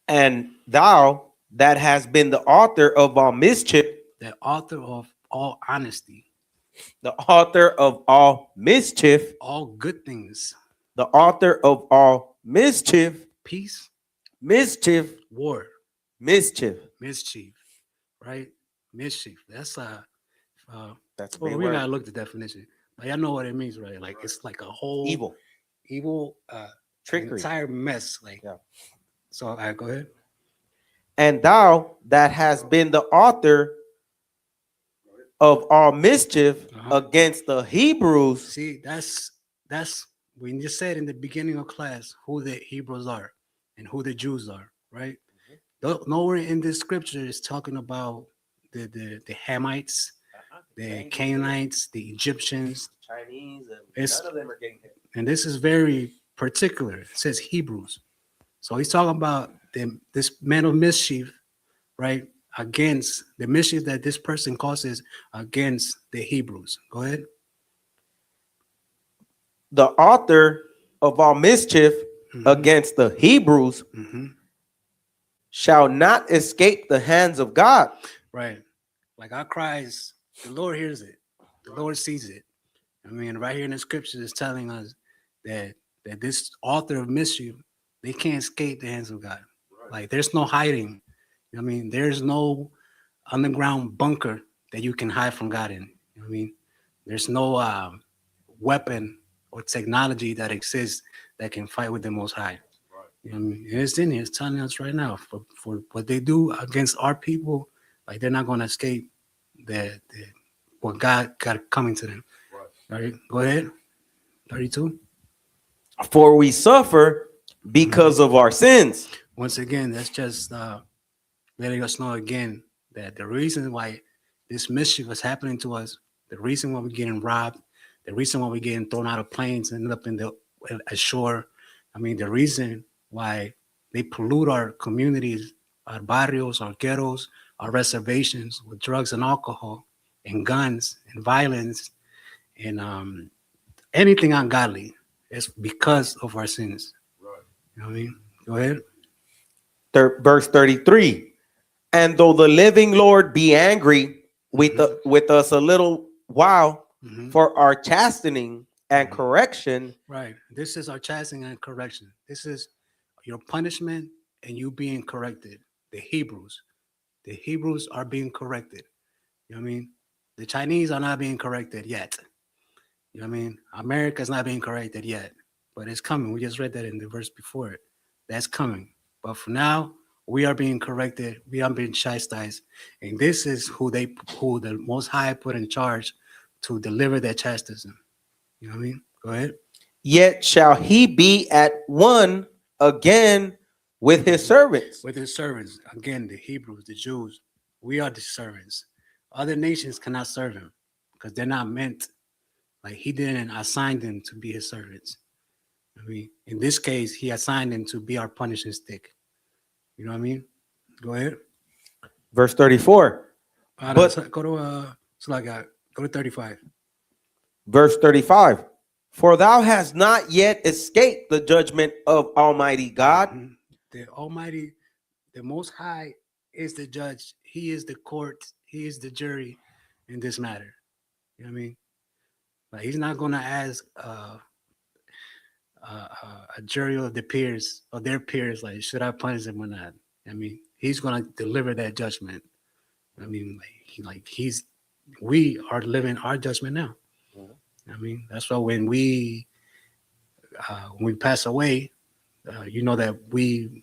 And thou that has been the author of all mischief, The author of all honesty, the author of all mischief, all good things, the author of all mischief, peace, mischief, war, mischief. right? Mischief. That's That's a well, big we word. gotta look at the definition. Like, I know what it means, right? Like, it's like a whole Evil. Trickery. entire mess. Like, Yeah. So, all right, go ahead. And thou that has been the author of all mischief against the Hebrews. See, that's when you said in the beginning of class who the Hebrews are and who the Jews are, right? Nowhere in this scripture is talking about the Hamites, the Canaanites, the Egyptians, Chinese, and It's- none of them are getting hit. and this is very particular. It says Hebrews, so he's talking about this man of mischief, right? Against the mischief that this person causes against the Hebrews. Go ahead. The author of all mischief against the Hebrews shall not escape the hands of God. Right. Like, our cries, the Lord hears it. The Lord sees it. I mean, right here in the scriptures is telling us that this author of mischief, they can't escape the hands of God. Like, there's no hiding. You know what I mean? There's no underground bunker that you can hide from God in. You know what I mean? There's no weapon or technology that exists that can fight with the Most High. You know what I mean? And it's in here. It's telling us right now for what they do against our people, like, they're not going to escape what God got coming to them. Right. Go ahead. 32. For we suffer because of our sins. Once again, that's just letting us know again that the reason why this mischief is happening to us, the reason why we're getting robbed, the reason why we're getting thrown out of planes and end up ashore. I mean, the reason why they pollute our communities, our barrios, our ghettos, our reservations with drugs and alcohol and guns and violence and anything ungodly, is because of our sins. Right. You know what I mean? Go ahead. Verse 33. And though the living Lord be angry with us a little while for our chastening and correction. Right. This is our chastening and correction. This is your punishment and you being corrected. The Hebrews are being corrected. You know what I mean? The Chinese are not being corrected yet. You know what I mean? America's not being corrected yet, but it's coming. We just read that in the verse before it. That's coming. But for now, we are being corrected. We are being chastised, and this is who the Most High put in charge to deliver that chastisement. You know what I mean? Go ahead. Yet shall he be at one again with his servants. With his servants. Again, the Hebrews, the Jews, we are the servants. Other nations cannot serve him because they're not meant. Like he didn't assign them to be his servants. I mean, in this case, he assigned them to be our punishing stick. You know what I mean? Go ahead. Verse 34. But go to go to 35. Verse 35. For thou hast not yet escaped the judgment of Almighty God. The Almighty, the Most High is the judge. He is the court. He is the jury in this matter. You know what I mean? Like he's not gonna ask a jury of their peers, like, should I punish them or not? I mean, he's gonna deliver that judgment. I mean, we are living our judgment now. I mean, that's why when we pass away, you know that we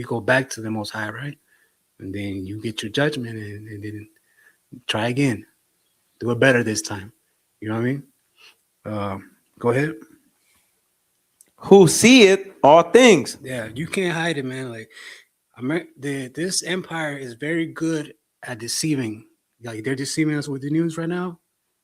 go back to the Most High, right? And then you get your judgment, and then try again, do it better this time. You know what I mean? Go ahead. Who seeth all things? Yeah, you can't hide it, man. Like this empire is very good at deceiving. Like they're deceiving us with the news right now.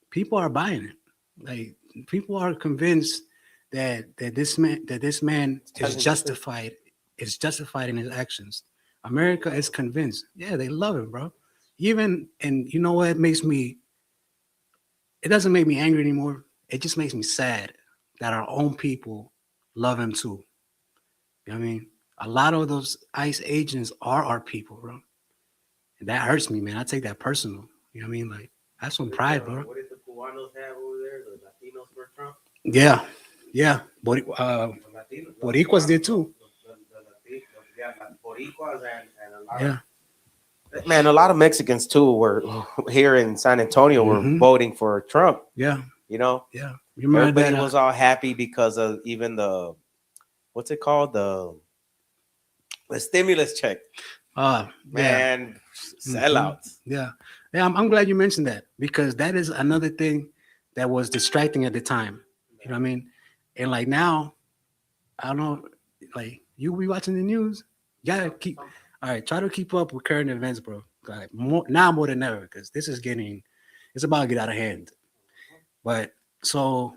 People are buying it. Like people are convinced that this man is justified. Is justified in his actions. America is convinced. Yeah, they love him, bro. And you know what makes me? It doesn't make me angry anymore. It just makes me sad that our own people love him too. You know what I mean? A lot of those ICE agents are our people, bro. And that hurts me, man. I take that personal. You know what I mean? Like, have some pride, bro. What did the Cubanos have over there? The Latinos for Trump? Yeah. Boricuas did too. Boricuas and a lot Yeah. Man, a lot of Mexicans too were here in San Antonio were voting for Trump. Yeah. You know? Yeah. Everybody was all happy because of even the what's it called? The stimulus check. Man, sellouts. Yeah. I'm glad you mentioned that because that is another thing that was distracting at the time. You know what I mean? And like now, I don't know, like you be watching the news, you gotta try to keep up with current events, bro. Like more than ever, because it's about to get out of hand. But so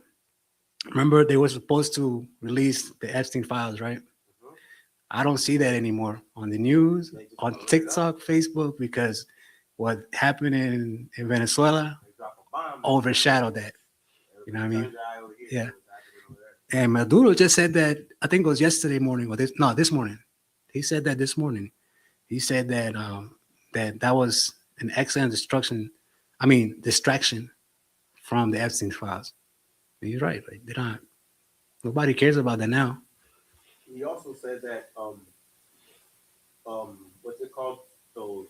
remember they were supposed to release the Epstein files, right? I don't see that anymore on the news, on TikTok, Facebook, because what happened in Venezuela overshadowed that. You know what I mean? Yeah. And Maduro just said that, I think it was yesterday morning, or this morning. He said that this morning. He said that that was an excellent distraction from the Epstein files. And he's right. Like nobody cares about that now. He also said that what's it called? Those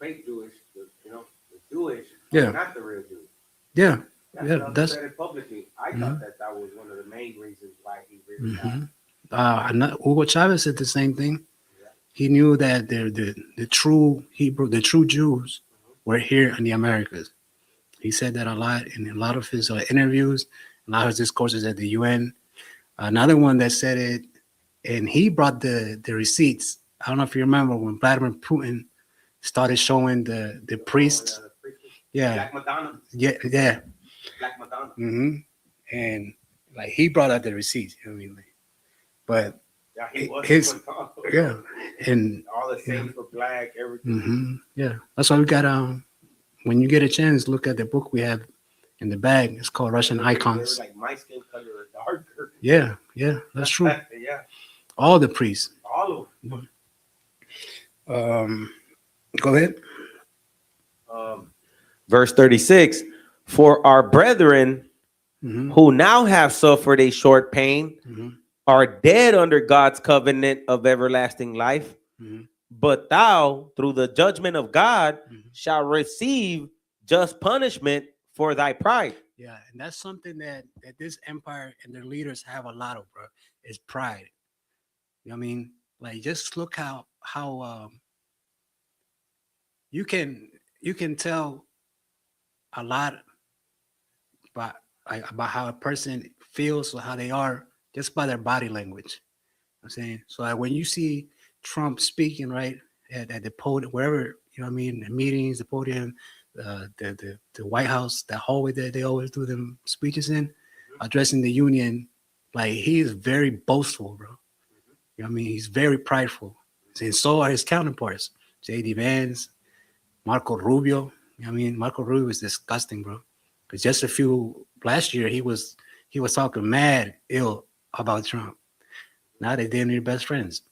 fake Jewish, the Jewish, not the real Jews. Yeah. That's said it publicly. I thought that was one of the main reasons why he really died. Hugo Chavez said the same thing. Yeah. He knew that the true Hebrew, the true Jews were here in the Americas. He said that a lot in a lot of his interviews, a lot of his discourses at the UN. Another one that said it, and he brought the receipts. I don't know if you remember when Vladimir Putin started showing the priests. Yeah. Black Madonna. Yeah. Black Madonna. And like he brought out the receipts. You know what I mean? Like, but yeah, he was and all the things for black, everything. Yeah, that's why we got. When you get a chance, look at the book we have in the bag. It's called Russian Icons. Like my skin color is darker. Yeah, that's true. Yeah. All the priests. All of them. Go ahead. Verse 36. For our brethren who now have suffered a short pain are dead under God's covenant of everlasting life, but thou, through the judgment of God, shall receive just punishment for thy pride. Yeah, and that's something that this empire and their leaders have a lot of, bro. Is pride. You know what I mean? Like, just look how you can tell a lot about how a person feels or how they are just by their body language. I'm saying, so like when you see Trump speaking right at the podium, wherever, you know what I mean, the meetings, the podium, the White House, the hallway that they always do them speeches in, addressing the union, like he is very boastful, bro. You know what I mean? He's very prideful, and so are his counterparts, J.D. Vance, Marco Rubio. You know what I mean? Marco Rubio is disgusting, bro. Because just last year he was talking mad ill about Trump. Now they damn near best friends.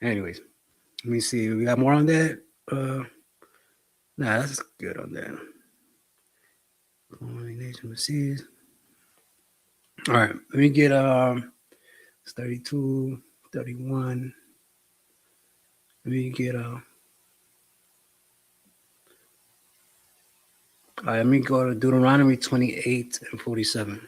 Anyways, let me see. We got more on that. Nah, that's good on that. Nation overseas. All right, let me get it's 32, 31. Let me get all right, let me go to Deuteronomy 28 and 47.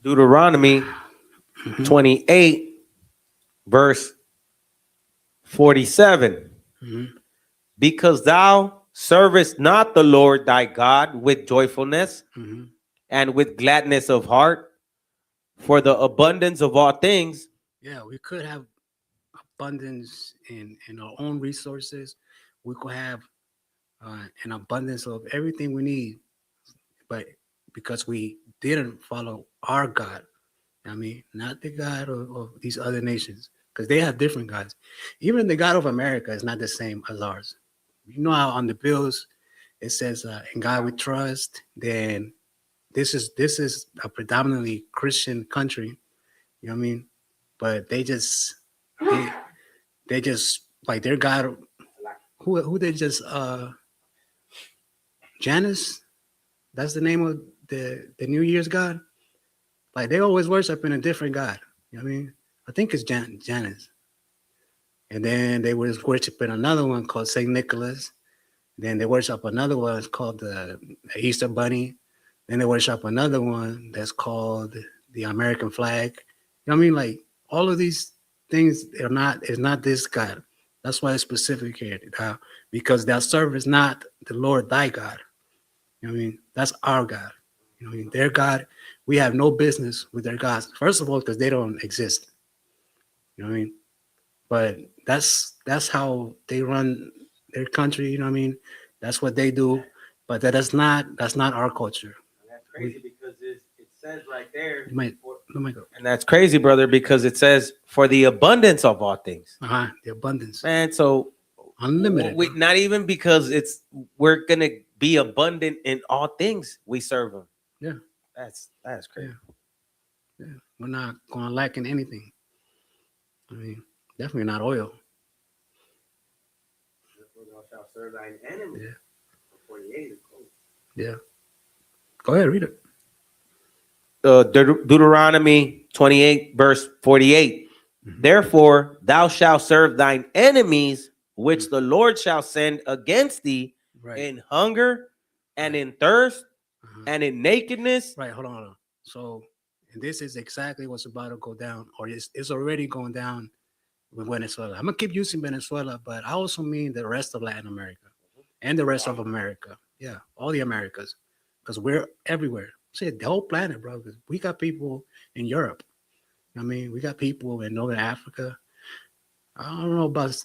Deuteronomy 28, verse 47. Because thou servest not the Lord thy God with joyfulness and with gladness of heart, for the abundance of all things. Yeah, we could have abundance in our own resources. We could have an abundance of everything we need, but because we didn't follow our God, I mean, not the God of these other nations, because they have different gods. Even the God of America is not the same as ours. You know how on the bills it says, "In God we trust." Then this is a predominantly Christian country. You know what I mean? But they just like their God. Who they just Janus? That's the name of the New Year's God. Like they always worship in a different God. You know what I mean? I think it's Janus. And then they was worshiping another one called Saint Nicholas. Then they worship another one called the Easter Bunny. Then they worship another one that's called the American flag. You know what I mean? Like all of these things is not this God. That's why it's specific here. Because thou servest not the Lord thy God. You know what I mean? That's our God. You know what I mean? Their God, we have no business with their gods. First of all, because they don't exist. You know what I mean? But that's how they run their country. You know what I mean? That's what they do. But that's not our culture. That's crazy because it says right there. And that's crazy, brother, because it says for the abundance of all things. The abundance. Man, so unlimited. Not even because we're gonna be abundant in all things. We serve him. Yeah, that's crazy. Yeah, we're not gonna lack in anything. I mean, definitely not oil. Thou shalt serve thine enemy. Yeah. 48 is cool. Yeah. Go ahead, read it. Deuteronomy 28, verse 48. Therefore, thou shalt serve thine enemies, which the Lord shall send against thee in hunger and in thirst and in nakedness. Right, hold on. So, and this is exactly what's about to go down, or it's already going down with Venezuela. I'm going to keep using Venezuela, but I also mean the rest of Latin America and the rest of America. Yeah, all the Americas, because we're everywhere. See, the whole planet, bro. Because we got people in Europe. I mean, we got people in Northern Africa. I don't know about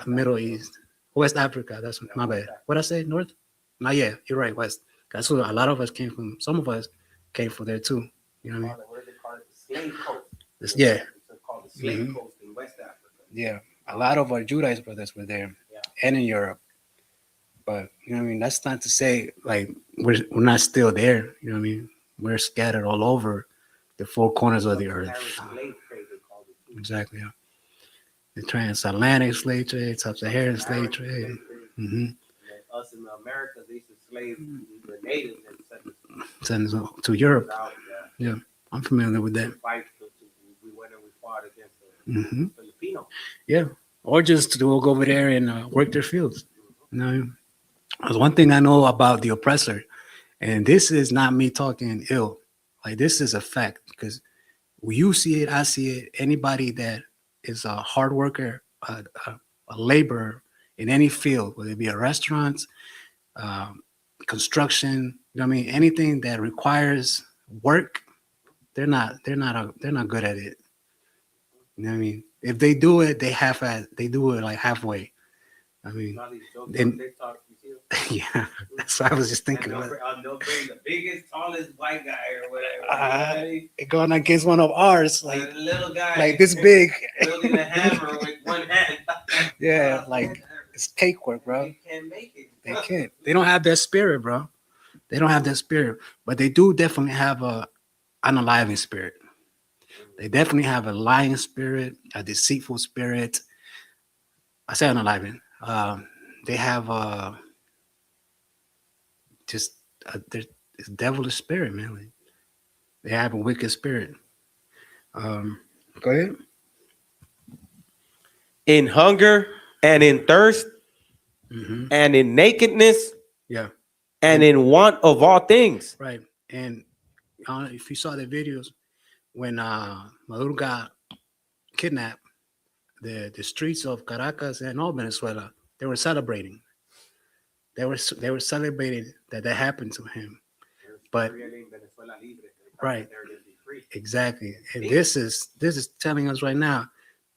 Middle East, West Africa. That's my bad. What I say, North? No, yeah, you're right, West. That's where a lot of us came from. Some of us came from there too. You know what I mean? What do they call it? The slave coast. Yeah. It's called the slave coast in West Africa. Yeah, a lot of our Judites brothers were there, and in Europe. But you know what I mean? That's not to say like we're not still there. You know what I mean? We're scattered all over the four corners of the earth. Exactly. Yeah. the transatlantic slave trade, sub-Saharan slave trade. Mm-hmm. Us in America, they used to slave the natives and Send us to Europe. out. Yeah, I'm familiar with that. Fight. We went and we fought against the Mm-hmm. Filipino. Yeah, or just to go over there and work their fields. You know, there's one thing I know about the oppressor, and this is not me talking ill. Like, this is a fact, because you see it, I see it. Anybody that is a hard worker, a laborer in any field, whether it be a restaurant, construction, you know what I mean, anything that requires work, they're not good at it. You know what I mean? If they do it, they do it like halfway. I mean, and, yeah, that's what I was just thinking about. They'll bring the biggest, tallest white guy or whatever. Going against one of ours, like a little guy, like this big, building a hammer with one hand. Yeah, like it's cake work, bro. They can't make it. They can't. They don't have that spirit, bro. They don't have that spirit, but they do definitely have an unaliving spirit. They definitely have a lying spirit, a deceitful spirit. I say unaliving. They have just there's devilish spirit, man. Like, they have a wicked spirit. Go ahead. In hunger and in thirst, and in nakedness, yeah, and in want of all things. Right. And if you saw the videos when Maduro got kidnapped, the streets of Caracas and all Venezuela, they were celebrating. They were celebrating that happened to him. But right, exactly. And this is telling us right now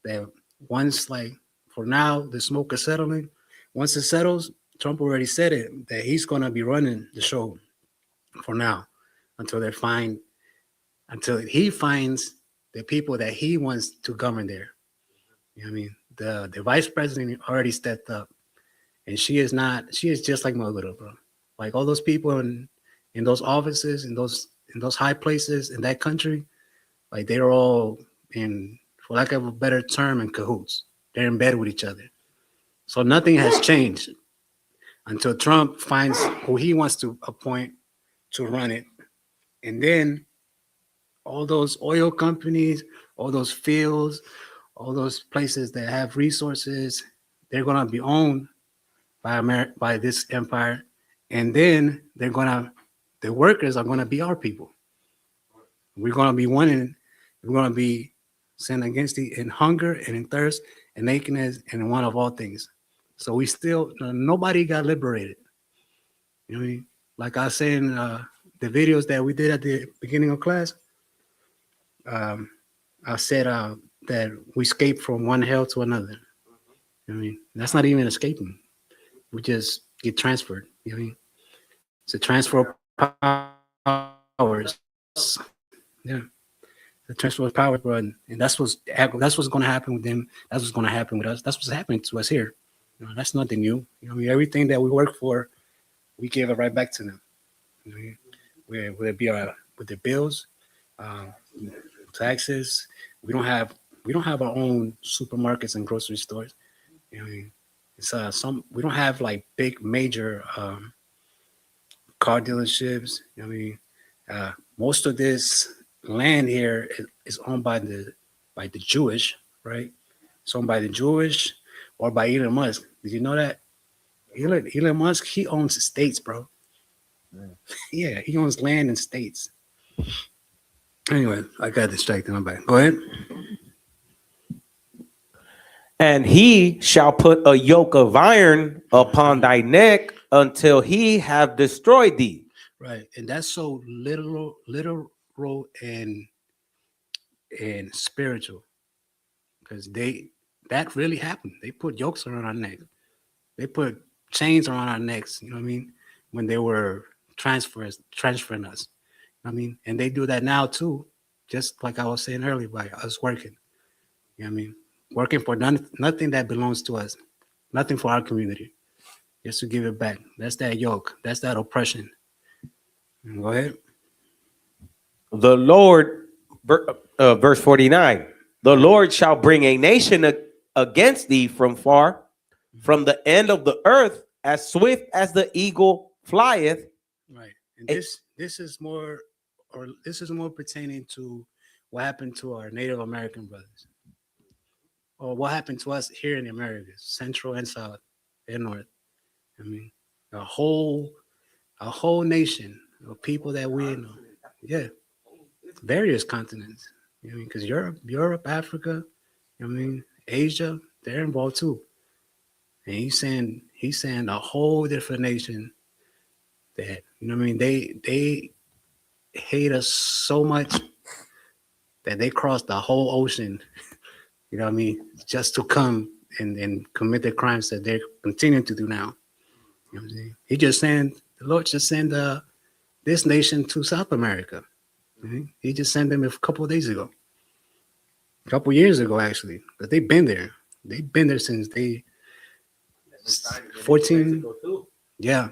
that once, like, for now, the smoke is settling. Once it settles, Trump already said it, that he's gonna be running the show for now until he finds the people that he wants to govern there. You know what I mean? The vice president already stepped up, and she is just like Maduro, bro. Like, all those people in those offices, in those high places in that country, like, they're all in, for lack of a better term, in cahoots. They're in bed with each other. So nothing has changed until Trump finds who he wants to appoint to run it. And then all those oil companies, all those fields, all those places that have resources, they're going to be owned by this empire. And then the workers are going to be our people. We're going to be wanting, we're going to be sent against in hunger and in thirst and nakedness and in want of all things. So we still, nobody got liberated. You know what I mean? Like I was saying, the videos that we did at the beginning of class, I said that we escape from one hell to another. You know what I mean? That's not even escaping. We just get transferred. You know what I mean? It's a transfer of powers. Yeah. The transfer of power, bro. And that's what's going to happen with them. That's what's going to happen with us. That's what's happening to us here. You know, that's nothing new. You know, I mean, everything that we work for, we give it right back to them. You know, whether it be with the bills, taxes. We don't have our own supermarkets and grocery stores. You know what I mean? It's we don't have like big major car dealerships. You know what I mean? Most of this land here is owned by the Jewish, right? It's owned by the Jewish or by Elon Musk. Did you know that? Elon Musk, he owns states, bro. Yeah, he owns land in states. Anyway, I got distracted. I'm back. Go ahead. And he shall put a yoke of iron upon thy neck until he have destroyed thee. Right, and that's so literal and spiritual, because that really happened. They put yokes around our neck. They put chains around our necks. You know what I mean? When they were transferring us. You know what I mean? And they do that now too, just like I was saying earlier, by us working. You know what I mean? Working for nothing that belongs to us, nothing for our community, just to give it back. That's that yoke. That's that oppression. Go ahead. The Lord, verse 49, the Lord shall bring a nation against thee from far, from the end of the earth, as swift as the eagle flieth. Right. And this is more pertaining to what happened to our Native American brothers, or what happened to us here in the Americas, Central and South and North. I mean, a whole nation of people that we know. Yeah, various continents. You know, because Europe, Africa, I mean, Asia, they're involved too. And he's saying a whole different nation that, you know what I mean, they hate us so much that they crossed the whole ocean, you know what I mean, just to come and commit the crimes that they're continuing to do now. You know what I'm saying? The Lord just sent this nation to South America. He just sent them a couple of days ago. A couple years ago, actually. But they've been there. They've been there since 14. Yeah.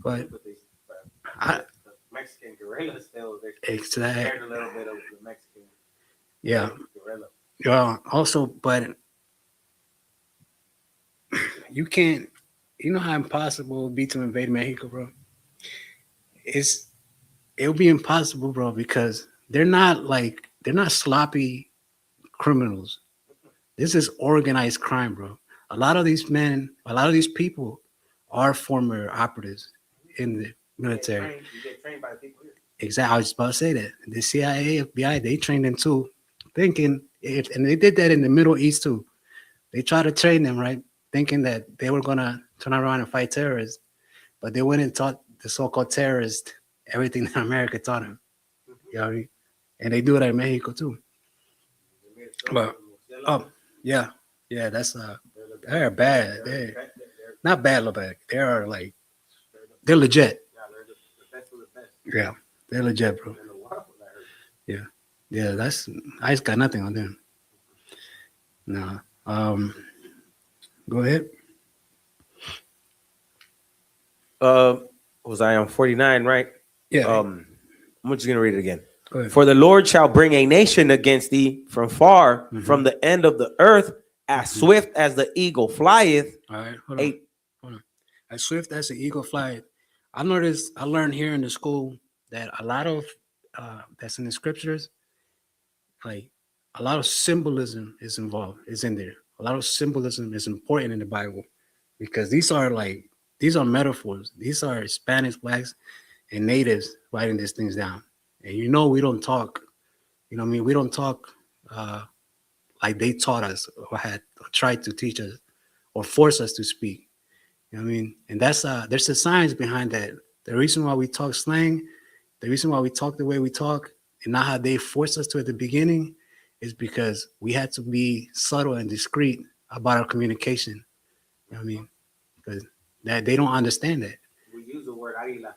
But the Mexican guerrilla still. They shared a little bit of the Mexican. Yeah. Guerrilla. Also, but you can't. You know how impossible it would be to invade Mexico, bro. It would be impossible, bro, because they're not sloppy criminals. This is organized crime, bro. A lot of these people are former operatives in the military. You get trained by the people here. Exactly. I was about to say that. The CIA, FBI, they trained them too, thinking, and they did that in the Middle East too. They tried to train them, right? Thinking that they were going to turn around and fight terrorists, but they went and taught the so-called terrorists everything that America taught them. You know what I mean? And they do it in Mexico too. But, yeah, that's they're bad. They're not bad, they're like, they're legit. Yeah, they're legit, bro. Yeah, I just got nothing on them. No. Go ahead. Was I on 49, right? Yeah. I'm just gonna read it again. Go ahead. For the Lord shall bring a nation against thee from far, from the end of the earth, as swift as the eagle flieth. All right, hold on. As swift as the eagle flieth. I learned here in the school that a lot of that's in the scriptures, like a lot of symbolism is in there. A lot of symbolism is important in the Bible because these are metaphors. These are Hispanics, blacks, and natives writing these things down. And we don't talk, you know what I mean? We don't talk like they taught us or tried to teach us or force us to speak. You know what I mean? And there's a science behind that. The reason why we talk slang, the reason why we talk the way we talk, and not how they forced us to at the beginning, is because we had to be subtle and discreet about our communication. You know what I mean? Because that they don't understand that. We use the word águila.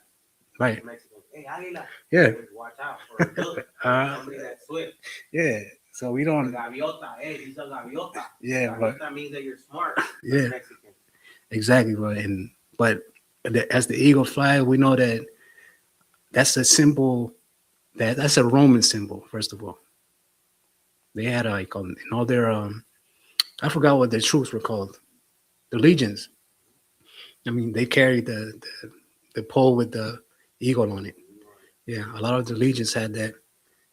Right. In Mexico. Hey, águila. Yeah. Watch out for a duck. Somebody that's swift. Yeah. So we don't. Gaviota. Hey, he's a gaviota. Yeah, gaviota means that you're smart. Yeah. Mexican. Exactly, bro. But as the eagle flies, we know that that's a symbol. That's a Roman symbol. First of all, they had in all their I forgot what their troops were called, the legions. I mean, they carried the pole with the eagle on it. Yeah, a lot of the legions had that,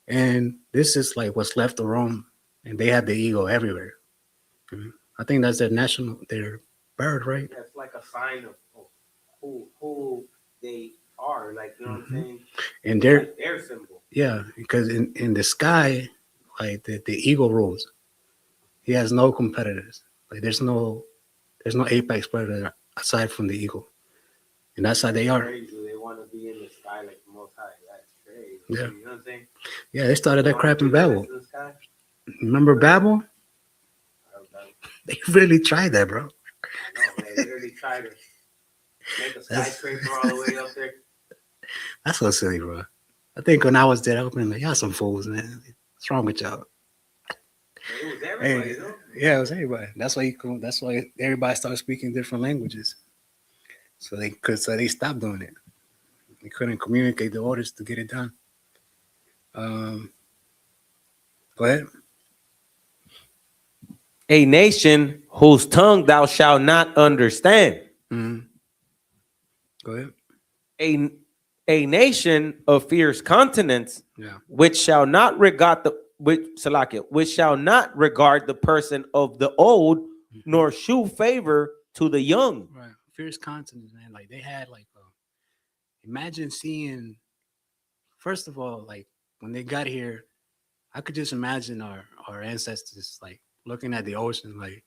and this is like what's left of Rome, and they had the eagle everywhere. I think that's their bird, right? That's like a sign of who they are, like, you know what I'm saying? And like their symbol. Yeah, because in the sky, like the eagle rules. He has no competitors. Like there's no apex predator aside from the eagle, and that's how they are. Crazy. They want to be in the sky like the Most High. That's crazy. Yeah. You know what I'm saying? Yeah, they started that crap in Babel. Remember Babel? They really tried that, bro. I know, man. They really tried to make a skyscraper all the way up there. That's so silly, bro. I think when I was there, I was like, y'all some fools, man. What's wrong with y'all? It was everybody, Hey, yeah, it was everybody. That's why everybody started speaking different languages. So they stopped doing it. They couldn't communicate the orders to get it done. Go ahead. A nation whose tongue thou shalt not understand. Mm-hmm. Go ahead. A nation of fierce countenance, Yeah. which shall not regard which shall not regard the person of the old, nor shew favor to the young. Right. Fierce continents, man. Like they had like imagine seeing, first of all, like when they got here, I could just imagine our ancestors like looking at the ocean like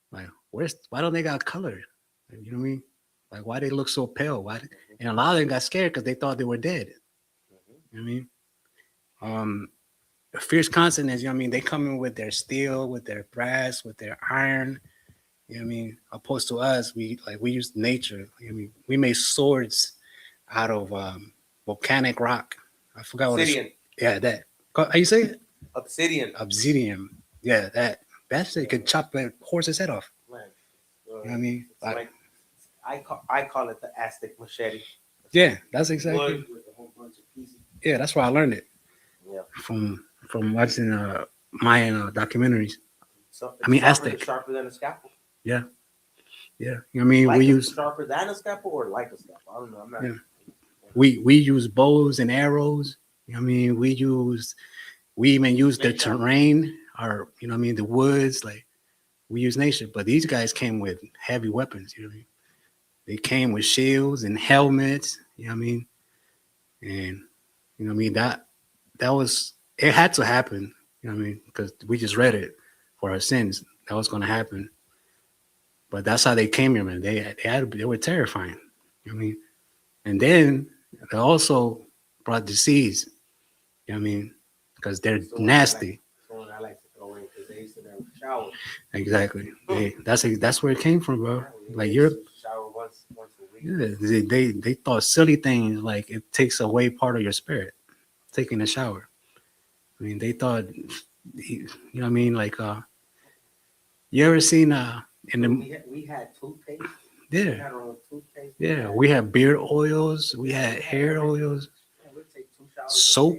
why don't they got color? Like, you know what I mean? Like why they look so pale? And a lot of them got scared because they thought they were dead. You know what I mean? Fierce continents, you know what I mean? They come in with their steel, with their brass, with their iron. You know what I mean? Opposed to us, we use nature. You know what I mean? We made swords out of volcanic rock. I forgot what Obsidian. that. How you say it? Obsidian. Obsidian. Yeah, that shit could chop a horse's head off. Man, You know what I mean? like I call it the Aztec machete. Yeah, that's exactly. Wood with a whole bunch of pieces. Yeah, that's where I learned it. Yeah. From watching Mayan documentaries. So I mean, sharper, Aztec. sharper than a scalpel. Yeah. Yeah. You know what I mean? Like we use sharper than a scalpel or like a scalpel. I don't know. I'm not. Yeah. We use bows and arrows. You know what I mean? We even use the terrain, you know what I mean, the woods, like we use nature. But these guys came with heavy weapons, you know what I mean? They came with shields and helmets, you know what I mean? And you know what I mean, that was, it had to happen, you know what I mean? Because we just read it for our sins. That was gonna happen. But that's how they came here, man. They were terrifying. You know what I mean? And then they also brought disease. You know what I mean? Because they're nasty. Someone I like to throw in because they used to never shower. Exactly. That's where it came from, bro. Like you're Shower once a week. yeah, they thought silly things like it takes away part of your spirit, taking a shower. I mean, they thought, you know what I mean? Like you ever seen in the We had toothpaste. Yeah. We had our own toothpaste. yeah, we had beard oils, we had hair oils, Yeah, we'd take 2 showers. soap,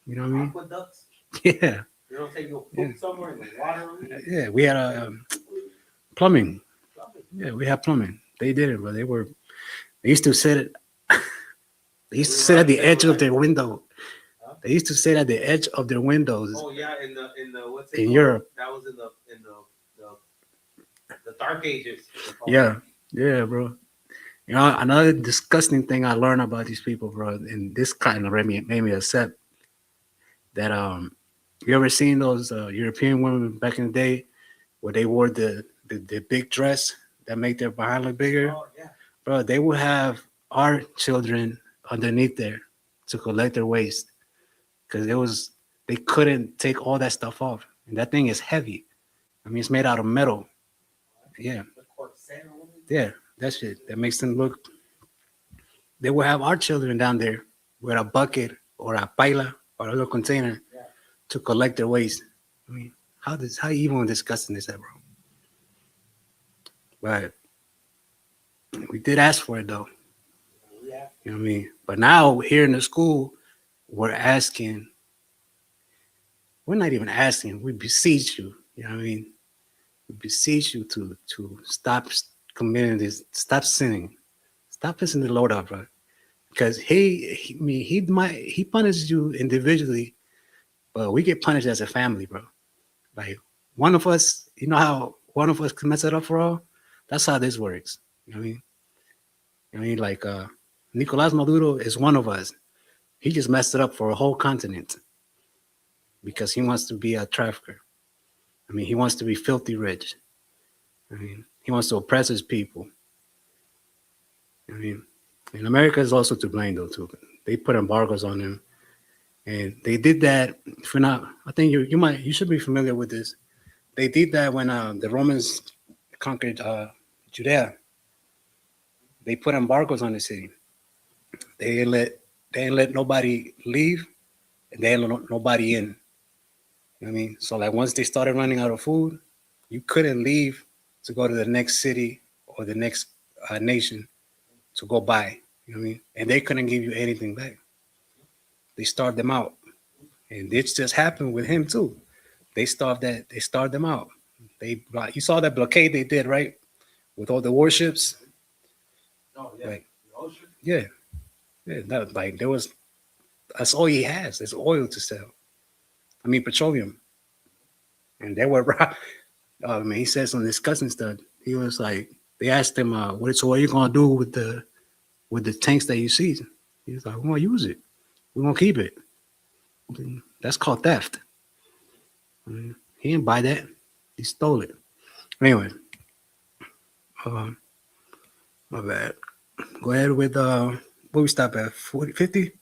you know what I mean? Aqueducts. Yeah. You don't say you'll poop somewhere in the water. Yeah, we had plumbing. Yeah, we had plumbing. They did it, but they used to sit at the edge of their window. They used to sit at the edge of their windows. Oh yeah, in the what's it in called? Europe. That was in the Dark Ages. Yeah, bro. You know, another disgusting thing I learned about these people, bro, and this kind of made me upset that you ever seen those European women back in the day where they wore the big dress that make their behind look bigger? Oh yeah. Bro, they would have our children underneath there to collect their waste because they couldn't take all that stuff off, and that thing is heavy. I mean, it's made out of metal. Yeah, that shit that makes them look. They will have our children down there with a bucket or a paila or a little container to collect their waste. I mean, how even disgusting is that, bro? But we did ask for it though. Yeah. You know what I mean? But now here in the school, we're not even asking, we beseech you. You know what I mean? We beseech you to stop committing this, stop sinning, stop pissing the Lord off, bro. Because he punishes you individually, but we get punished as a family, bro. Like one of us, you know how one of us can mess it up for all? That's how this works. You know what I mean? You know what I mean? Like Nicolas Maduro is one of us. He just messed it up for a whole continent because he wants to be a trafficker. I mean, he wants to be filthy rich. I mean, he wants to oppress his people. I mean, and America is also to blame though too. They put embargoes on him, and they did that. If you're not, I think you should be familiar with this. They did that when the Romans conquered Judea. They put embargoes on the city. They didn't let nobody leave, and they didn't let nobody in. You know what I mean? So like once they started running out of food, you couldn't leave to go to the next city or the next nation to go buy. You know what I mean? And they couldn't give you anything back. They starved them out. And this just happened with him too. They starved them out. You saw that blockade they did, right? With all the warships. Oh, yeah. Like, The ocean. yeah. That's all he has. There's oil to sell. I mean, petroleum. And they were, he said some disgusting stuff. He was like, they asked him, what are you going to do with the tanks that you see? He was like, we're going to use it. We're going to keep it. That's called theft. He didn't buy that. He stole it. Anyway, my bad. Go ahead with, what we stop at, 40, 50?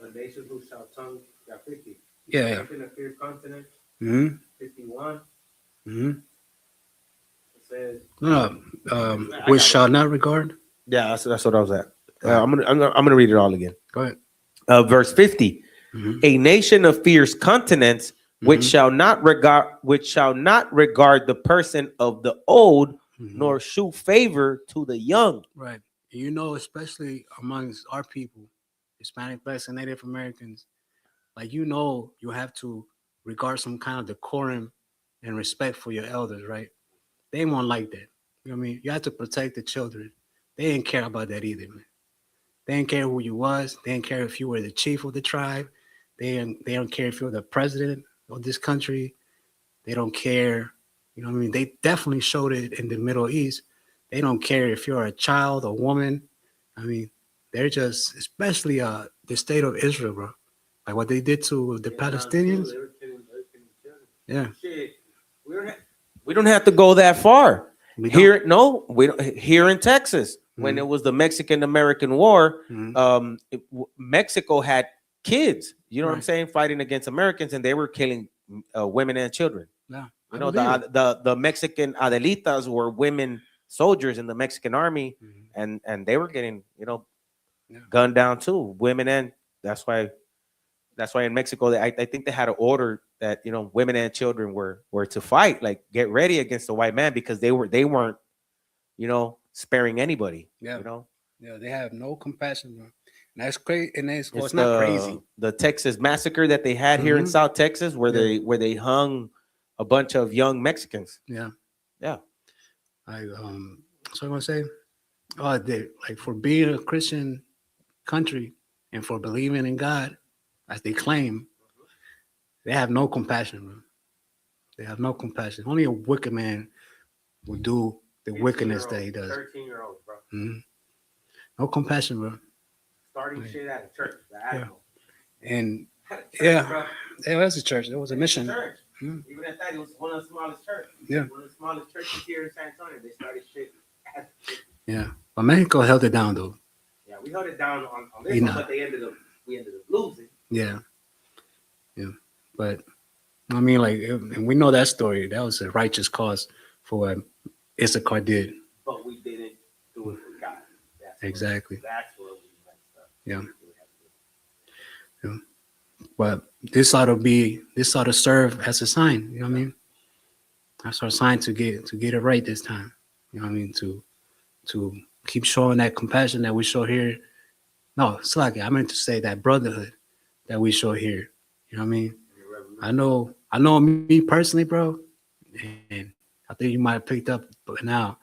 A nation who shall tongue, 50. Yeah. Nation of fierce continent, 51. Mm-hmm. It says, Which shall not regard. Yeah, that's what I was at. I'm gonna read it all again. Go ahead. Verse 50. A nation of fierce continents which shall not regard the person of the old, nor shew favor to the young. Right. You know, especially amongst our people, Hispanic, Blacks, and Native Americans, like, you know, you have to regard some kind of decorum and respect for your elders, right? They won't like that. You know what I mean? You have to protect the children. They didn't care about that either, man. They didn't care who you was. They didn't care if you were the chief of the tribe. They don't care if you're the president of this country. They don't care. You know what I mean? They definitely showed it in the Middle East. They don't care if you're a child or woman. I mean, they're just, especially the state of Israel, bro. Like what they did to the Palestinians. Yeah. shit, We don't have to go that far. We Here in Texas, when it was the Mexican American War, Mexico had kids, you know what I'm saying, fighting against Americans, and they were killing women and children. Yeah, you know, the Mexican Adelitas were women soldiers in the Mexican army, and they were getting, you know, gunned down too, women, and that's why in Mexico I think they had an order that, you know, women and children were to fight, like get ready against the white man, because they weren't, you know, sparing anybody. Yeah, you know. Yeah, they have no compassion, bro. And that's crazy, and it's It's not crazy. The Texas massacre that they had here in South Texas, where they hung a bunch of young Mexicans. Yeah. So I'm gonna say, like, for being a Christian country and for believing in God, as they claim, they have no compassion, bro. They have no compassion. Only a wicked man will do the wickedness that he does. 13-year-old, bro. No compassion, bro. Starting shit at a church. The animal. And bro. it was a church. It was a mission. Church. Even at that, it was one of the smallest churches. Yeah. One of the smallest churches here in San Antonio. They started shit at the church. Yeah, but Mexico held it down though. Yeah, we held it down on this one, but we ended up losing. Yeah, but I mean, like, and we know that story. That was a righteous cause for what Isupk did. But we didn't do it for God. Exactly. That's where we messed up. Yeah. But this ought to serve as a sign. You know what I mean? That's our sign to get it right this time. You know what I mean? To keep showing that compassion that we show here. No, it's like, I meant to say that brotherhood that we show here. You know what I mean? I know me personally, bro, and I think you might have picked up now,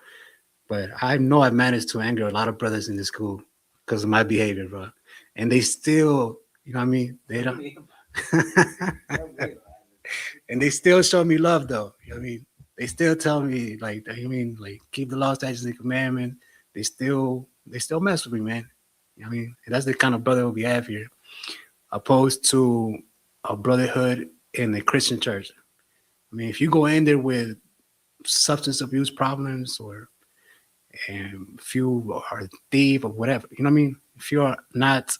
but I know I've managed to anger a lot of brothers in the school because of my behavior, bro. And they still, you know what I mean? They don't. And they still show me love, though. You know what I mean? They still tell me, like, you mean, like, keep the law, statutes, and commandment. They still mess with me, man. You know what I mean? And that's the kind of brotherhood we have here, opposed to a brotherhood in the Christian church. I mean, if you go in there with substance abuse problems, or if you are a thief or whatever, you know what I mean? If you're not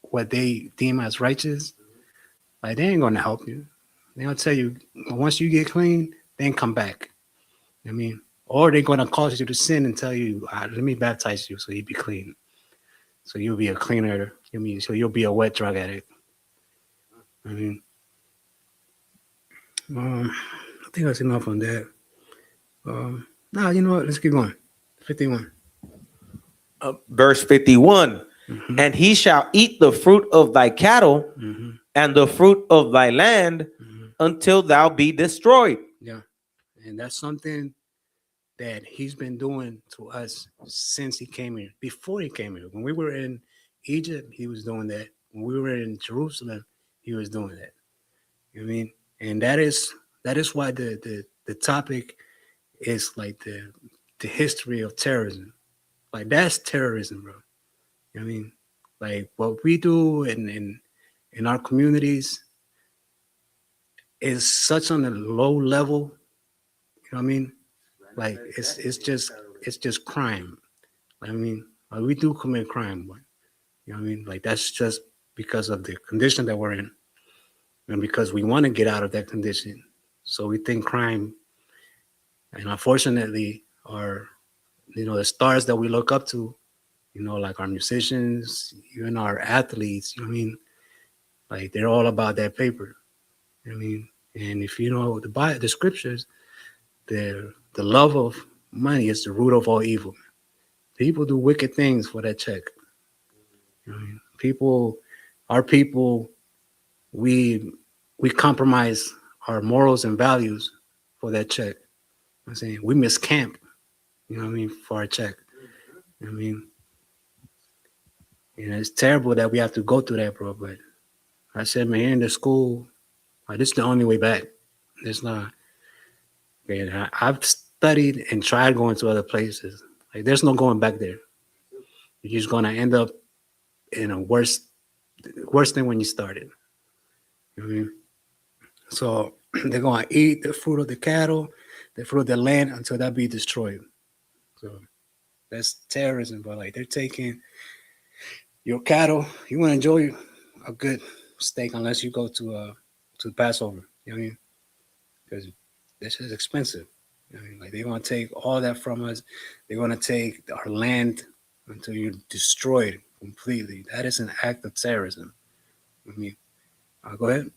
what they deem as righteous, like, they ain't gonna help you. They're gonna tell you, once you get clean, then come back. You know what I mean? Or they're gonna cause you to sin and tell you, let me baptize you so you be clean. So you'll be a cleaner. I mean, so you'll be a wet drug addict. I mean, I think that's enough on that. You know what? Let's keep going. 51. Verse 51. and he shall eat the fruit of thy cattle and the fruit of thy land until thou be destroyed. Yeah, and that's something that he's been doing to us since he came here. Before he came here, when we were in Egypt, he was doing that. When we were in Jerusalem, he was doing that. You know what I mean? And that is why the topic is like the history of terrorism. Like that's terrorism, bro. You know what I mean? Like what we do in our communities is such on a low level. You know what I mean? Like it's just crime. I mean, like we do commit crime, but you know what I mean? Like that's just because of the condition that we're in. And because we want to get out of that condition. So we think crime, and unfortunately, our, the stars that we look up to, like our musicians, even our athletes, you know what I mean? Like they're all about that paper. You know what I mean? And if you know the scriptures, the love of money is the root of all evil. People do wicked things for that check. You know what I mean? Our people, we compromise our morals and values for that check. I'm saying we miss camp, you know what I mean, for our check. You know what I mean? It's terrible that we have to go through that, bro. But I said, man, here in the school, like, this is the only way back. It's not. Man, I've studied and tried going to other places. Like, there's no going back there. You're just gonna end up in a worse than when you started. You know what I mean? So they're gonna eat the fruit of the cattle, the fruit of the land until that be destroyed. So that's terrorism, but like they're taking your cattle. You want to enjoy a good steak unless you go to Passover. You know what I mean? Because this is expensive. You know what I mean? Like they're gonna take all that from us. They're gonna take our land until you destroy it completely. That is an act of terrorism. I mean, go ahead.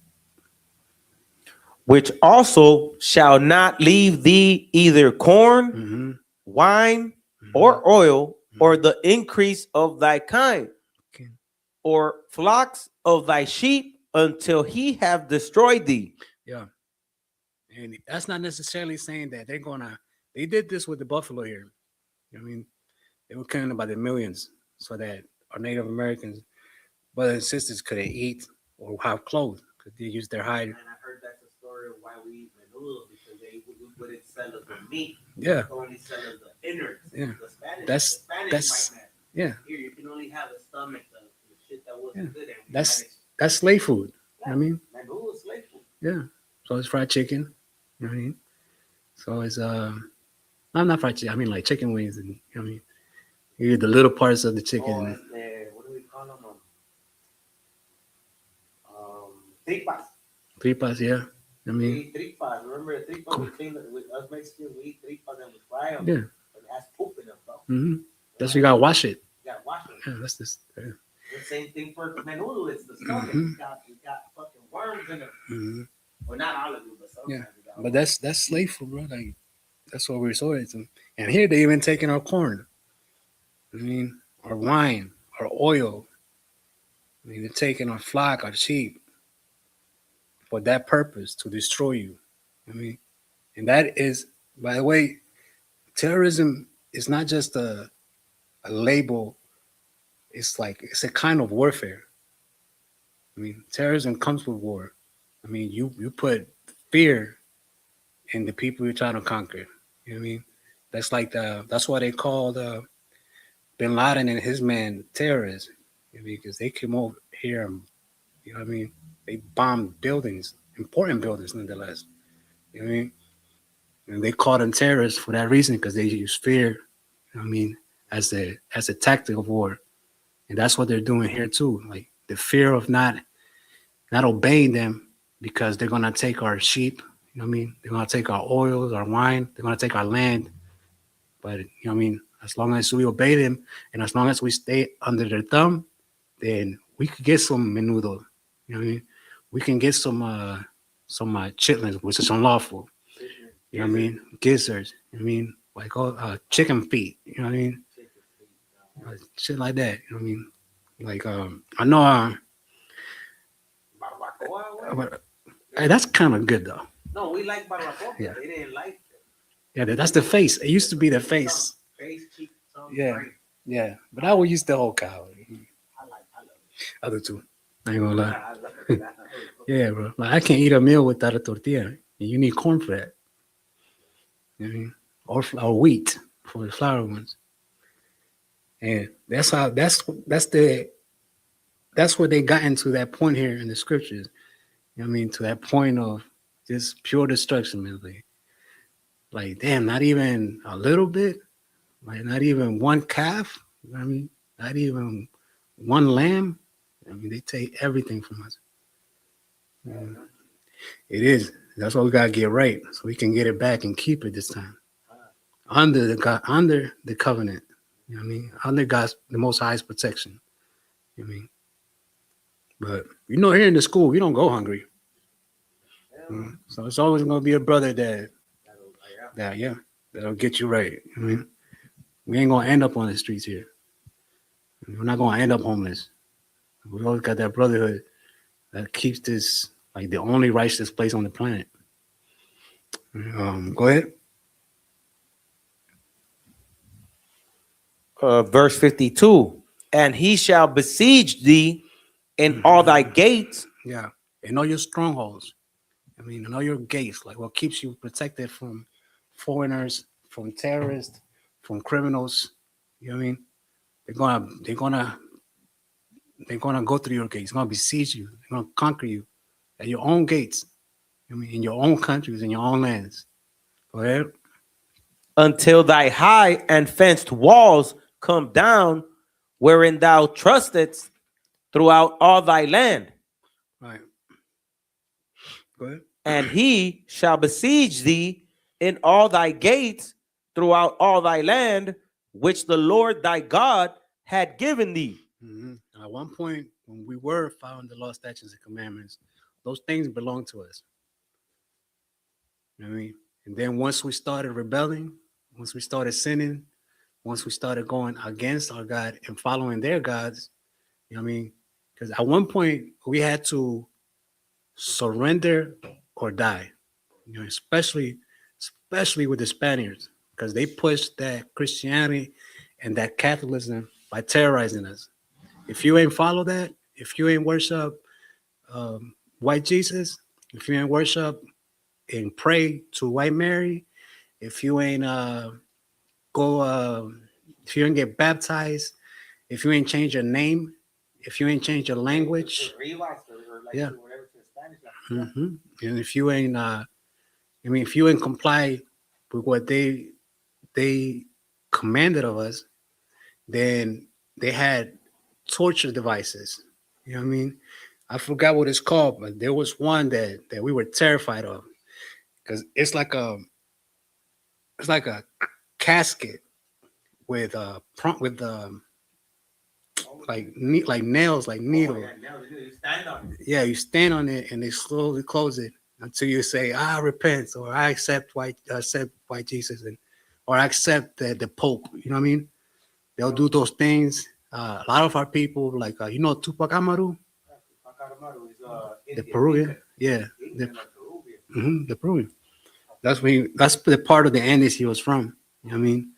Which also shall not leave thee either corn, wine, or oil, or the increase of thy kind, or flocks of thy sheep, until he have destroyed thee. Yeah. And that's not necessarily saying that they did this with the buffalo here. You know what I mean? They were killing by the millions so that our Native Americans, brothers and sisters, could eat or have clothes because they use their hide. And I heard that's the story of why we eat menudo, because they wouldn't sell us the meat. Yeah. They only sell us the innards. Yeah. The Spanish, That's might have. yeah. Here you can only have the stomach, the shit that wasn't good. And That's slave food. You know what I mean? Menudo is slave food. Yeah. So it's fried chicken. You know what I mean? So it's I'm not fried chicken. I mean like chicken wings, and you know what I mean? You eat the little parts of the chicken. What do we call them? Tripas. Tripas, yeah. I mean, We eat tripas. Remember the tripas? Cool. We clean with us Mexicans. We eat tripas and we fry them. Yeah. But it has poop in them, bro. That's you gotta wash it. You gotta wash them. Yeah, that's this. Yeah. The same thing for menudo. It's the stomach. You got fucking worms in it. Well, not all of you, but some. Yeah, but that's slave food, bro. Like that's what we're resorting to. And here they even taking our corn. I mean, our wine, our oil. I mean, they're taking our flock, our sheep, for that purpose to destroy you. I mean, and that is, by the way, terrorism is not just a label. It's a kind of warfare. I mean, terrorism comes with war. I mean, you put fear in the people you're trying to conquer. You know what I mean? That's why they called Bin Laden and his men terrorists. You know, because they came over here and, you know what I mean? They bombed buildings, important buildings nonetheless. You know what I mean? And they called them terrorists for that reason, because they use fear, you know what I mean, as a tactic of war. And that's what they're doing here too. Like the fear of not obeying them, because they're gonna take our sheep, you know what I mean? They're gonna take our oils, our wine, they're gonna take our land. But you know what I mean, as long as we obey them and as long as we stay under their thumb, then we could get some menudo. You know what I mean? We can get some chitlins, which is unlawful. You know what I mean? Gizzards. You know what I mean? Like chicken feet. You know what I mean? Shit like that. You know what I mean? Like I know hey, that's kind of good though. No, we like barbacoa. Yeah. They didn't like Yeah, that's the face. It used to be the face. face, cheek, tongue, Yeah, brain. yeah. But I would use the whole cow. Other two. I ain't gonna lie. Yeah, bro. Like I can't eat a meal without a tortilla. You need corn for that. You know what I mean? Or wheat for the flour ones. And that's how that's where they got into that point here in the scriptures. You know what I mean? To that point of just pure destruction, man. Like damn, not even a little bit, like not even one calf. You know what I mean? Not even one lamb. I mean, they take everything from us. It is. That's why we gotta get right, so we can get it back and keep it this time. Under the covenant. You know what I mean? Under God's the Most High's protection. You know what I mean? But here in the school, we don't go hungry. So it's always gonna be a brother that'll get you right. You know what I mean? We ain't gonna end up on the streets here. We're not gonna end up homeless. We always got that brotherhood that keeps this like the only righteous place on the planet. Go ahead. Verse 52. And he shall besiege thee in all thy gates. Yeah, and all your strongholds. I mean, and all your gates, like what keeps you protected from foreigners, from terrorists, from criminals. You know what I mean? They're gonna go through your gates. They're gonna besiege you. They're gonna conquer you at your own gates. I mean, in your own countries, in your own lands. Go ahead. Until thy high and fenced walls come down, wherein thou trustest throughout all thy land. Right. Go ahead. And he shall besiege thee in all thy gates throughout all thy land, which the Lord thy God had given thee. Mm-hmm. At one point, when we were following the law, statutes, and commandments, those things belong to us. You know what I mean? And then once we started rebelling, once we started sinning, once we started going against our God and following their gods, you know what I mean? Because at one point we had to surrender or die. Especially with the Spaniards, because they pushed that Christianity and that Catholicism by terrorizing us. If you ain't follow that, if you ain't worship white Jesus, if you ain't worship and pray to white Mary, if you ain't if you ain't get baptized, if you ain't change your name, if you ain't change your language, yeah. Mm-hmm. And if you ain't, if you ain't comply with what they commanded of us, then they had torture devices. You know what I mean? I forgot what it's called, but there was one that we were terrified of, because it's like a casket with like nails, like needles. Yeah, you stand on it and they slowly close it until you say, "I repent," or "I accept white Jesus," or "I accept the Pope." You know what I mean? They'll do those things. A lot of our people, like Tupac Amaru, the Peruvian, yeah, the Peruvian. That's the part of the Andes he was from. You know what I mean?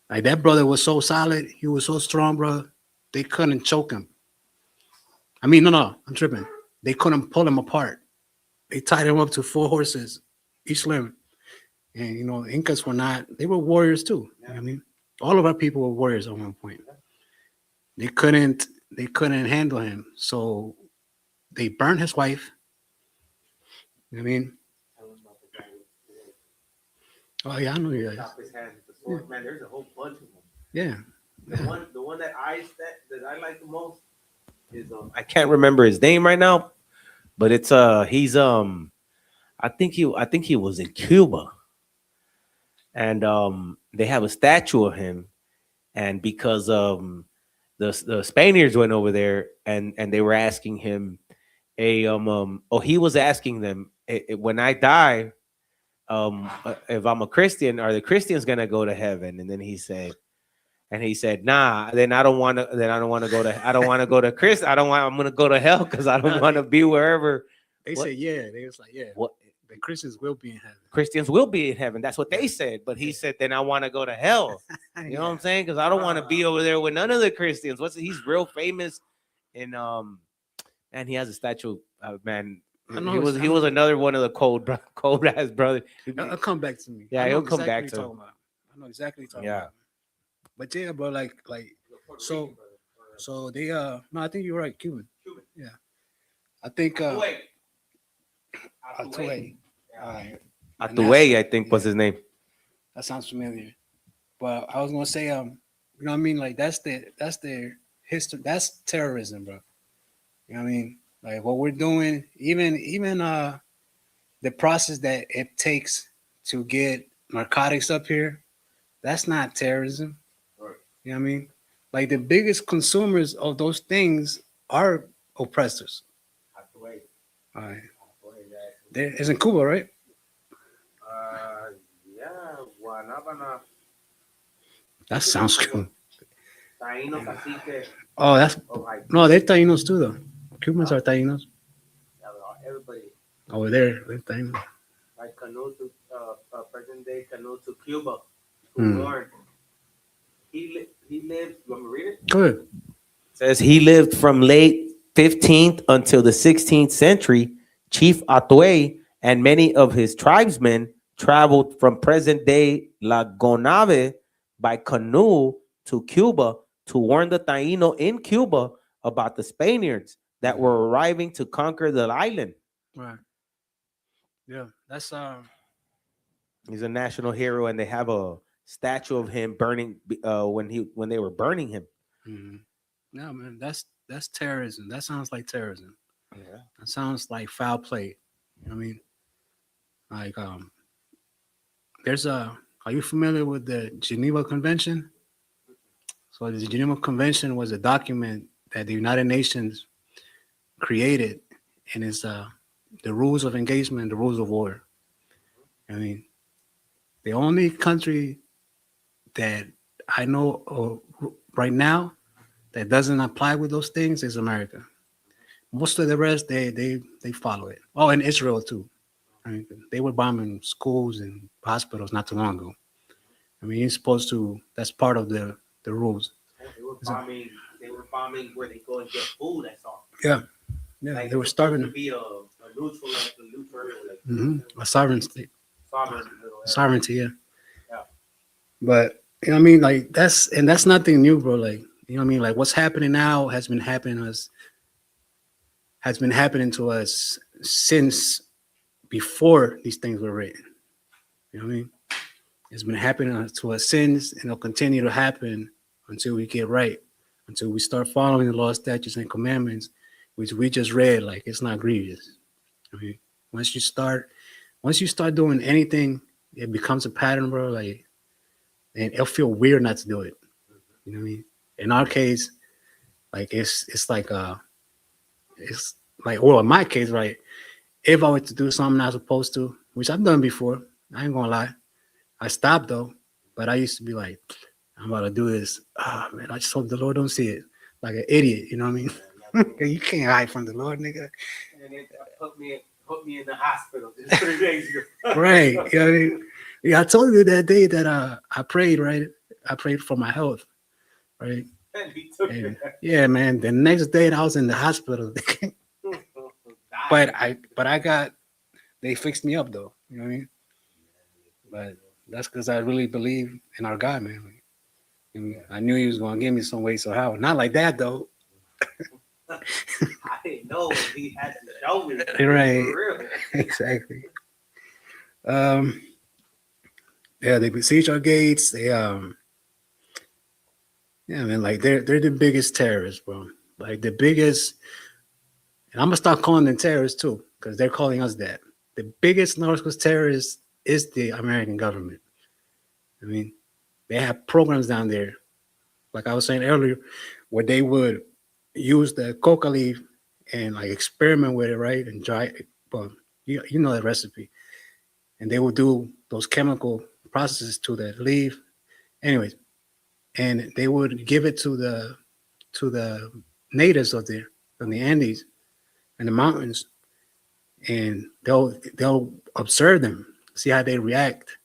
Like that brother was so solid, he was so strong, bro. They couldn't choke him. I mean, no, I'm tripping. They couldn't pull him apart. They tied him up to 4 horses, each limb. And Incas they were warriors too. You know what I mean? All of our people were warriors at one point. They couldn't handle him. So they burned his wife. You know what I mean? Oh yeah, I know you guys. Man, there's a whole bunch of them. Yeah. The one that I like the most is I can't remember his name right now, but it's he's I think he was in Cuba, and they have a statue of him, and because the Spaniards went over there and they were asking him he was asking them, when I die, if I'm a Christian, are the Christians gonna go to heaven? And then he said, And he said, "Nah, then I don't want to. Then I don't want to go to. I don't want to go to Chris. I don't want. I'm gonna go to hell because I don't want to be wherever." They What? said, yeah. They was like, yeah. What? The Christians will be in heaven. Christians will be in heaven. That's what they said. But he said, then I want to go to hell. You know what I'm saying? Because I don't want to be over there with none of the Christians. He's real famous in and he has a statue. Man, he was another one of the cold ass brothers. It'll come back to me. Yeah, he'll come back to talking about. I know exactly what you're talking about. But yeah, bro, like so they no, I think you're right, Cuban. Yeah. I think Atuay. Atuay, I think was his name. That sounds familiar. But I was gonna say, you know what I mean? Like that's their history. That's terrorism, bro. You know what I mean? Like what we're doing, even the process that it takes to get narcotics up here, that's not terrorism. Right. You know what I mean? Like the biggest consumers of those things are oppressors. All right. It's in Cuba, right? Yeah, Guanábana. That sounds cool. Taíno, cacique. Oh, that's no, they're Taínos too, though. Cubans are Taínos. Everybody. Over there, they're Taínos. Like Canoe to present day Canoe to Cuba. He lived. You want me to read it? Good. Says he lived from late 15th until the 16th century. Chief Atuay and many of his tribesmen traveled from present-day La Gonave by canoe to Cuba to warn the Taíno in Cuba about the Spaniards that were arriving to conquer the island. Right. Yeah, that's He's a national hero, and they have a statue of him burning when they were burning him. Mm-hmm. No, man, that's terrorism. That sounds like terrorism. Yeah. That sounds like foul play. You know what I mean? Like there's are you familiar with the Geneva Convention? So the Geneva Convention was a document that the United Nations created, and it's the rules of engagement, the rules of war. I mean, the only country that I know right now that doesn't apply with those things is America. Most of the rest, they follow it. Oh, and Israel too. I mean, they were bombing schools and hospitals not too long ago. I mean, you're supposed to. That's part of the rules. They were bombing. They were bombing where they go and get food. That's all. Yeah, like they were starving to be a neutral, like a sovereign state. Sovereignty, yeah. Yeah. But you know what I mean, like that's nothing new, bro. Like you know what I mean, like what's happening now has been happening to us since before these things were written. You know what I mean? It's been happening to us since, and it'll continue to happen until we get right, until we start following the law, statutes, and commandments, which we just read. Like it's not grievous. I mean, once you start doing anything, it becomes a pattern, bro. Like, and it'll feel weird not to do it. You know what I mean? In our case, like it's like well, in my case, right? If I were to do something not supposed to, which I've done before, I ain't gonna lie. I stopped though, but I used to be like, I'm about to do this. Oh man, I just hope the Lord don't see it. Like an idiot, you know what I mean? You can't hide from the Lord, nigga. And it put me in the hospital just 3 days ago. Right. You know what I mean? Yeah, I told you that day that I prayed, right? I prayed for my health, right? And, yeah, man. The next day I was in the hospital. but they fixed me up though. You know what I mean? But that's because I really believe in our God, man. And I knew he was gonna give me some way, so how? Not like that though. I didn't know he had to show me. Right. For real. Exactly. Yeah, they besiege our gates. They yeah, man, like they're the biggest terrorists, bro. Like the biggest, and I'm gonna start calling them terrorists too, because they're calling us that. The biggest North terrorists is the American government. I mean, they have programs down there, like I was saying earlier, where they would use the coca leaf and like experiment with it, right? And dry it. Well, you know the recipe. And they would do those chemical processes to that leaf. Anyways, and they would give it to the natives of the Andes and the mountains, and they'll observe them, see how they react.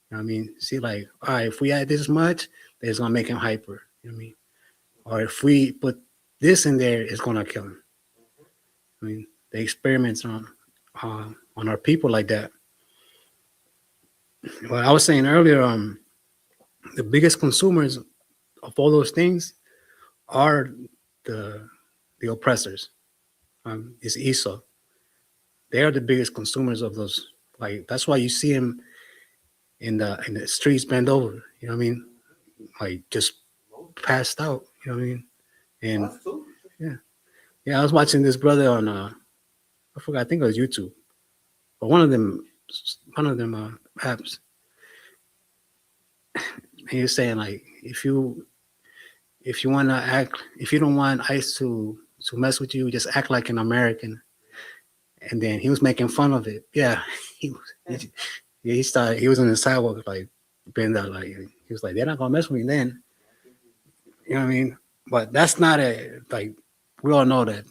You know what I mean? See, like, all right, if we add this much, it's gonna make him hyper. You know what I mean? Or if we put this in there, it's gonna kill him. I mean, they experiments on our people like that. Well, I was saying earlier, the biggest consumers of all those things are the oppressors. It's Esau. They are the biggest consumers of those. Like, that's why you see him in the streets bent over. You know what I mean? Like, just passed out. You know what I mean? And yeah, I was watching this brother on I forgot, I think it was YouTube, but one of them apps. He was saying, like, if you want to act, if you don't want ICE to mess with you, just act like an American. And then he was making fun of it. Yeah, he started. He was on the sidewalk, like, bend out, like, he was like, they're not gonna mess with me then. You know what I mean? But that's not like, we all know that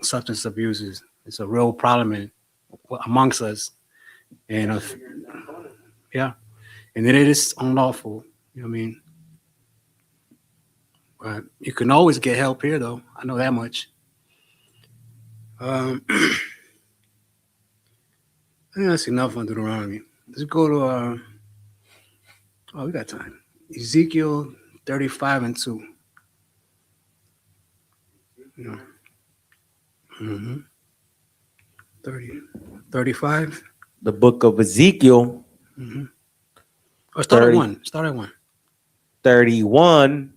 substance abuse is a real problem amongst us, and yeah, and it is unlawful. You know what I mean? But you can always get help here, though. I know that much. I think that's enough on Deuteronomy. Let's go to we got time. Ezekiel 35:2. Yeah. 35. The book of Ezekiel. Or start at 1. Start at 1. 31.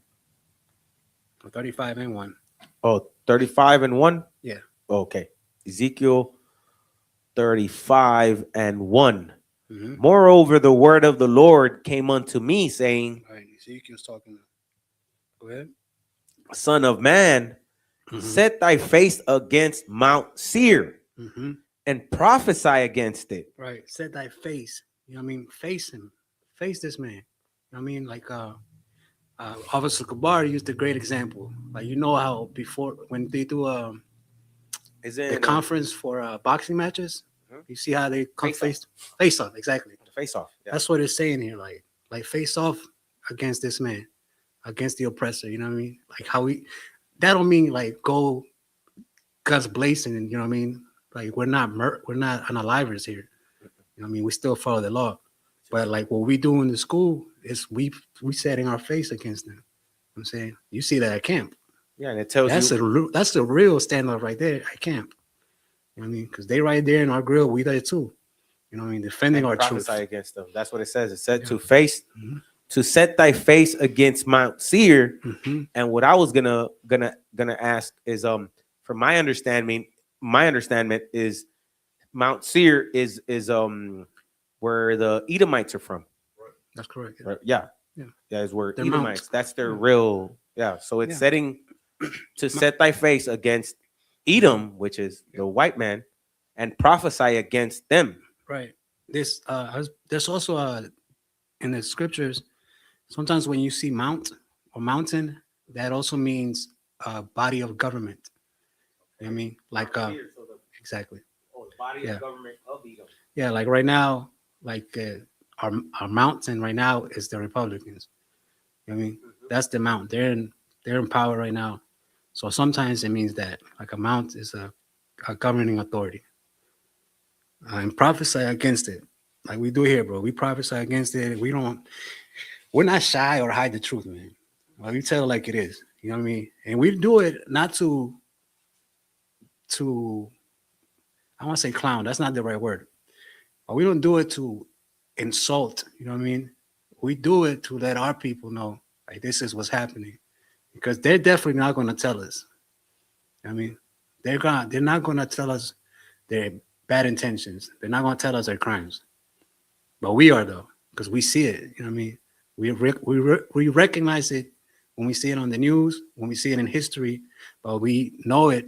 35 and 1. Oh, 35 and 1? Yeah. Okay. Ezekiel 35 and 1. Moreover, the word of the Lord came unto me, saying, All right, Ezekiel's talking. Go ahead. Son of man, set thy face against Mount Seir and prophesy against it. Right. Set thy face. You know what I mean? Face him. Face this man. You know what I mean? Like Officer Kabar used a great example. Like, you know how before, when they do the conference for boxing matches, you see how they come face off, exactly. Face off. Yeah. That's what it's saying here. Like face off against this man, against the oppressor. You know what I mean? Like how that don't mean like go guns blazing, and you know what I mean? Like we're not unalivers here. You know what I mean? We still follow the law. But like what we do in the school is we setting our face against them. You know what I'm saying? You see that at camp. Yeah, and it tells that's the real standoff right there at camp. You know what I mean? Because they right there in our grill, we there too. You know what I mean? Defending our truth. Prophesy against them. That's what it says. It said to set thy face against Mount Seir. And what I was gonna ask is from my understanding is Mount Seir is where the Edomites are from. That's correct. Right? Yeah. That is where Edomites. Mounts. That's their real. Yeah. So it's setting to set thy face against Edom, which is the white man, and prophesy against them. Right. There's also in the scriptures, sometimes when you see mount or mountain, that also means body of government. You know what I mean? Like exactly. Oh, the body of government of Edom. Yeah, like right now, like our mountain right now is the Republicans. You know what I mean? That's the mount. They're in power right now. So sometimes it means that like a mount is a governing authority. And prophesy against it. Like we do here, bro. We prophesy against it. We're not shy or hide the truth, man. Like we tell it like it is. You know what I mean? And we do it not to I want to say clown. That's not the right word. But we don't do it to insult. You know what I mean? We do it to let our people know, like, this is what's happening. Because they're definitely not going to tell us. I mean, they're not going to tell us their bad intentions. They're not going to tell us their crimes. But we are, though, because we see it. You know what I mean? We recognize it when we see it on the news, when we see it in history, but we know it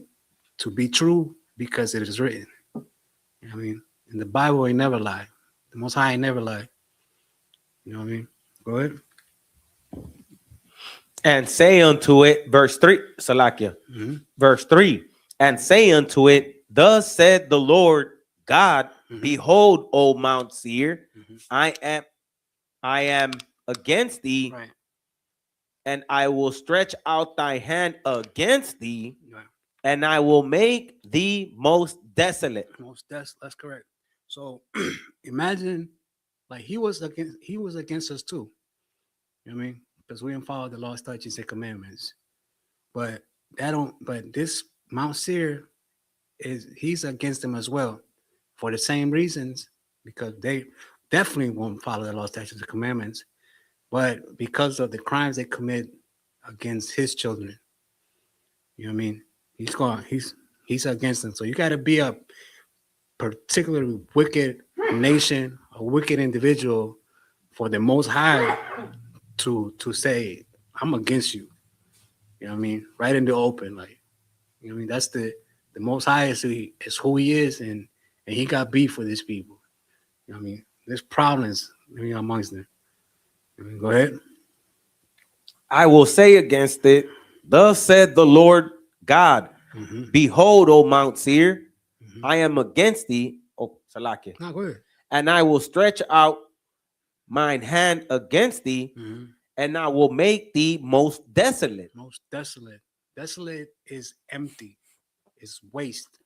to be true because it is written. You know what I mean? In the Bible, they never lie. The Most High never lie. You know what I mean? Go ahead. And say unto it, verse 3, Salakia, verse 3, and say unto it, thus said the Lord God, behold, O Mount Seir, I am against thee, and I will stretch out thy hand against thee, and I will make thee most desolate. That's correct. So imagine, like he was against us too. You know what I mean? Because we didn't follow the law, statutes, and commandments. But this Mount Seir he's against them as well for the same reasons, because they definitely won't follow the law, statutes, and commandments, but because of the crimes they commit against his children. You know what I mean? He's against them. So you got to be a particularly wicked nation, a wicked individual for the Most High to say, I'm against you. You know what I mean? Right in the open, like, you know what I mean? That's the Most High is who he is, and he got beef with his people. You know what I mean? There's problems amongst them. Go ahead. I will say against it, thus said the Lord God, behold, O Mount Seir, I am against thee, O Salakia, go ahead. and I will stretch out mine hand against thee, and I will make thee most desolate. Most desolate. Desolate is empty. It's waste.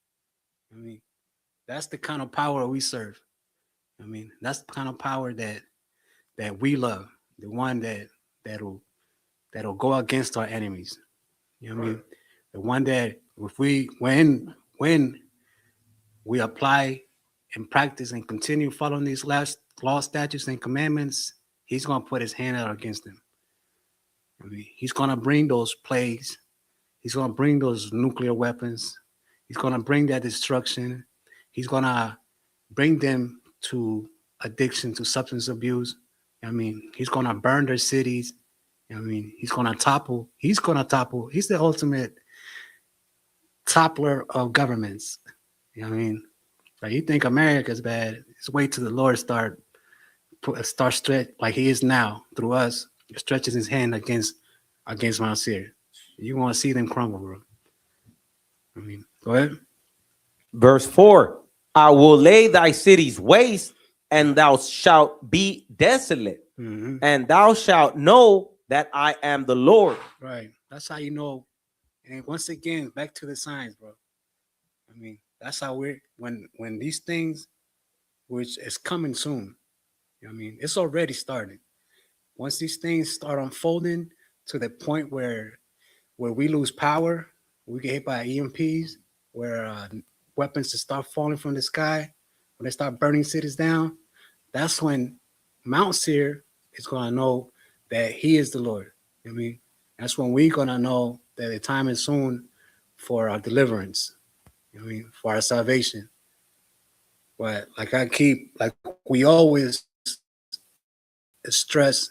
I mean, that's the kind of power we serve. I mean, that's the kind of power that we love. The one that'll go against our enemies. You know what I mean? The one that when we apply and practice and continue following these last law, statutes, and commandments, he's gonna put his hand out against them. I mean, he's gonna bring those plagues. He's gonna bring those nuclear weapons. He's gonna bring that destruction. He's gonna bring them to addiction, to substance abuse. I mean, he's gonna burn their cities. I mean, he's gonna topple. He's the ultimate toppler of governments. You know what I mean? Like, you think America's bad? It's wait till the Lord start stretch like he is now through us. He stretches his hand against Mount Seir. You want to see them crumble, bro. I mean, go ahead. Verse 4, I will lay thy cities waste, and thou shalt be desolate, and thou shalt know that I am the Lord. Right. That's how you know. And once again, back to the signs, bro. I mean, that's how when these things, which is coming soon, you know what I mean, it's already starting. Once these things start unfolding to the point where we lose power, we get hit by EMPs, where weapons just start falling from the sky, when they start burning cities down, that's when Mount Seir is going to know that he is the Lord. You know what I mean? That's when we're going to know that the time is soon for our deliverance, you know what I mean, for our salvation. But like we always stress